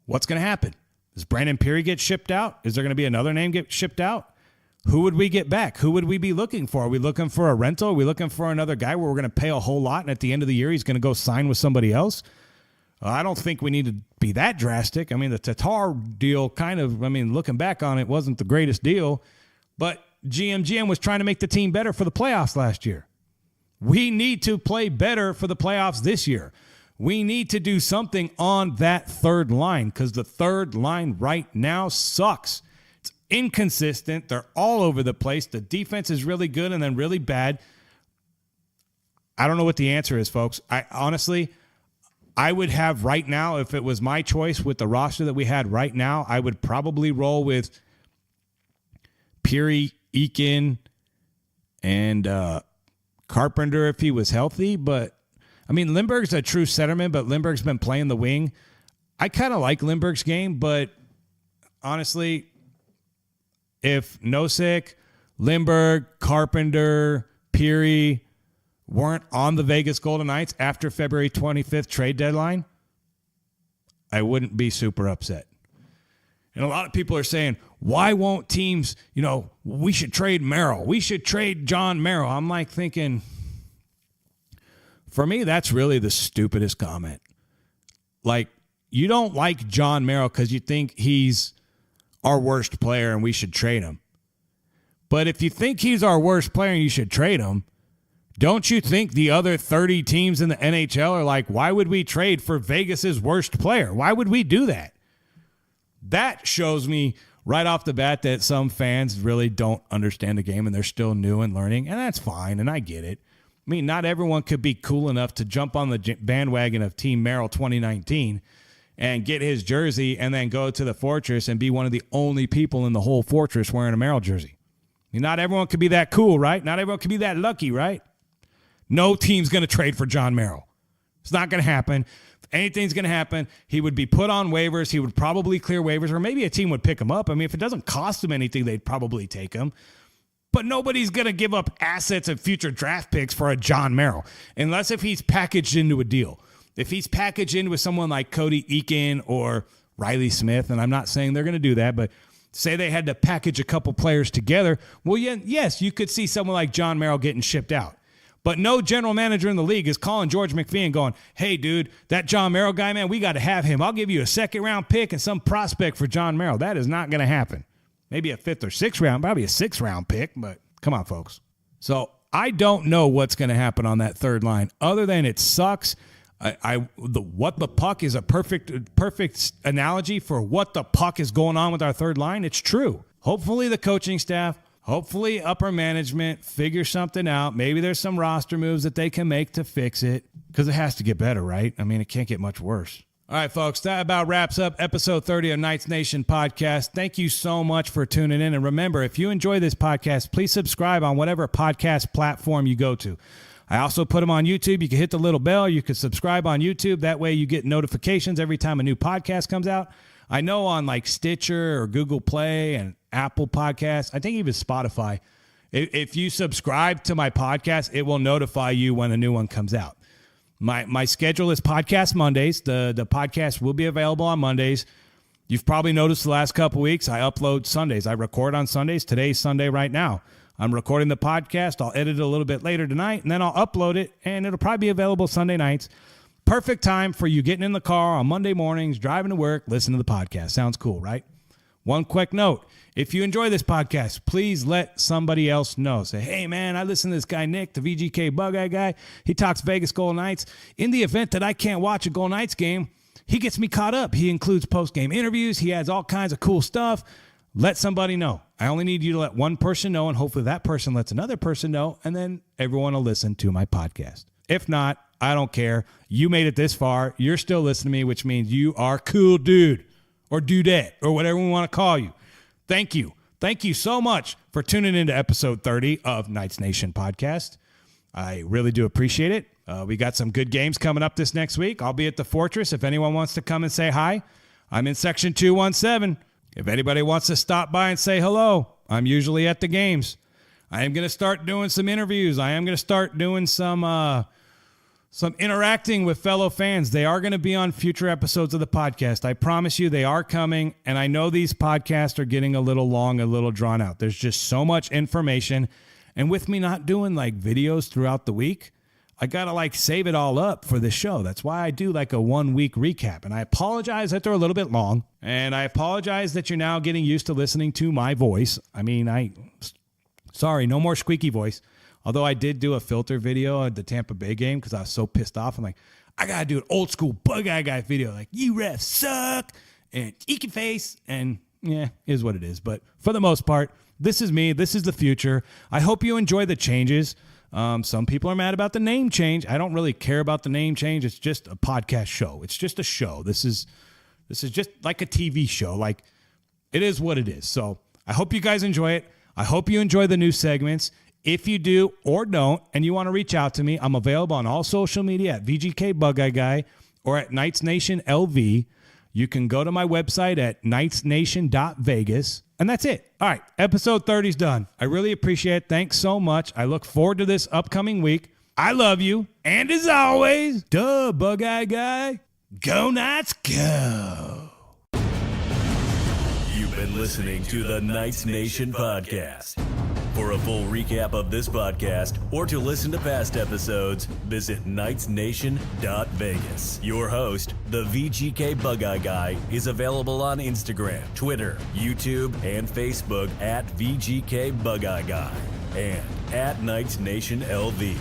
What's going to happen? Does Brandon Pirri get shipped out? Is there going to be another name get shipped out? Who would we get back? Who would we be looking for? Are we looking for a rental? Are we looking for another guy where we're going to pay a whole lot and at the end of the year he's going to go sign with somebody else? I don't think we need to be that drastic. I mean, the Tatar deal looking back on it, wasn't the greatest deal, but GM was trying to make the team better for the playoffs last year. We need to play better for the playoffs this year. We need to do something on that third line because the third line right now sucks. It's inconsistent. They're all over the place. The defense is really good and then really bad. I don't know what the answer is, folks. I would have right now, if it was my choice with the roster that we had right now, I would probably roll with Pirri, Eakin, and Carpenter if he was healthy. But, Lindbergh's a true centerman, but Lindbergh's been playing the wing. I kind of like Lindbergh's game, but honestly, if Nosek, Lindbergh, Carpenter, Pirri weren't on the Vegas Golden Knights after February 25th trade deadline, I wouldn't be super upset. And a lot of people are saying, why won't teams, we should trade Merrill. We should trade John Merrill. I'm like thinking, for me, that's really the stupidest comment. Like, you don't like John Merrill because you think he's our worst player and we should trade him. But if you think he's our worst player and you should trade him, don't you think the other 30 teams in the NHL are like, why would we trade for Vegas's worst player? Why would we do that? That shows me right off the bat that some fans really don't understand the game and they're still new and learning, and that's fine, and I get it. Not everyone could be cool enough to jump on the bandwagon of Team Merrill 2019 and get his jersey and then go to the Fortress and be one of the only people in the whole Fortress wearing a Merrill jersey. Not everyone could be that cool, right? Not everyone could be that lucky, right? No team's going to trade for John Merrill. It's not going to happen. If anything's going to happen, he would be put on waivers. He would probably clear waivers, or maybe a team would pick him up. If it doesn't cost them anything, they'd probably take him. But nobody's going to give up assets and future draft picks for a John Merrill, unless if he's packaged into a deal. If he's packaged in with someone like Cody Eakin or Riley Smith, and I'm not saying they're going to do that, but say they had to package a couple players together, well, yes, you could see someone like John Merrill getting shipped out. But no general manager in the league is calling George McPhee and going, hey, dude, that John Merrill guy, man, we got to have him. I'll give you a second-round pick and some prospect for John Merrill. That is not going to happen. Maybe a fifth or sixth round, probably a sixth-round pick, but come on, folks. So I don't know what's going to happen on that third line other than it sucks. What the puck is a perfect analogy for what the puck is going on with our third line. It's true. Hopefully the coaching staff, hopefully upper management figure something out. Maybe there's some roster moves that they can make to fix it because it has to get better, right? It can't get much worse. All right, folks, that about wraps up episode 30 of Knights Nation Podcast. Thank you so much for tuning in. And remember, if you enjoy this podcast, please subscribe on whatever podcast platform you go to. I also put them on YouTube. You can hit the little bell. You can subscribe on YouTube. That way you get notifications every time a new podcast comes out. I know on like Stitcher or Google Play and Apple Podcasts, I think even Spotify, if you subscribe to my podcast, it will notify you when a new one comes out. My schedule is podcast Mondays. The podcast will be available on Mondays. You've probably noticed the last couple weeks I upload Sundays. I record on Sundays. Today's Sunday right now. I'm recording the podcast. I'll edit it a little bit later tonight, and then I'll upload it, and it'll probably be available Sunday nights. Perfect time for you getting in the car on Monday mornings, driving to work, listening to the podcast. Sounds cool, right? One quick note. If you enjoy this podcast, please let somebody else know. Say, hey, man, I listen to this guy, Nick, the VGK Bugeyeguy guy. He talks Vegas Golden Knights. In the event that I can't watch a Golden Knights game, he gets me caught up. He includes post-game interviews. He has all kinds of cool stuff. Let somebody know. I only need you to let one person know, and hopefully that person lets another person know, and then everyone will listen to my podcast. If not, I don't care. You made it this far. You're still listening to me, which means you are cool dude or dudette or whatever we want to call you. Thank you. Thank you so much for tuning into episode 30 of Knights Nation Podcast. I really do appreciate it. We got some good games coming up this next week. I'll be at the Fortress. If anyone wants to come and say hi, I'm in section 217. If anybody wants to stop by and say hello, I'm usually at the games. I am going to start doing some interviews. I am going to start doing some some interacting with fellow fans. They are going to be on future episodes of the podcast. I promise you they are coming, and I know these podcasts are getting a little long, a little drawn out. There's just so much information, and with me not doing like videos throughout the week, I got to like save it all up for the show. That's why I do like a 1 week recap, and I apologize that they're a little bit long, and I apologize that you're now getting used to listening to my voice. I mean, sorry, no more squeaky voice. Although I did do a filter video at the Tampa Bay game because I was so pissed off. I'm like, I got to do an old school Bug-Eye Guy video. Like, you refs suck and eek your face. And yeah, is what it is. But for the most part, this is me. This is the future. I hope you enjoy the changes. Some people are mad about the name change. I don't really care about the name change. It's just a podcast show. It's just a show. This is just like a TV show. Like, it is what it is. So I hope you guys enjoy it. I hope you enjoy the new segments. If you do or don't, and you want to reach out to me, I'm available on all social media at vgkbugeyeguy or at Knights Nation LV. You can go to my website at knightsnation.vegas, and that's it. All right, episode 30 is done. I really appreciate it. Thanks so much. I look forward to this upcoming week. I love you. And as always, Bug-Eye Guy, go Knights, go. You've been listening to the Knights Nation podcast. For a full recap of this podcast or to listen to past episodes, visit knightsnation.vegas. Your host, the VGK Bug-Eye Guy, is available on Instagram, Twitter, YouTube, and Facebook at VGK Bug-Eye Guy and at Knights Nation LV.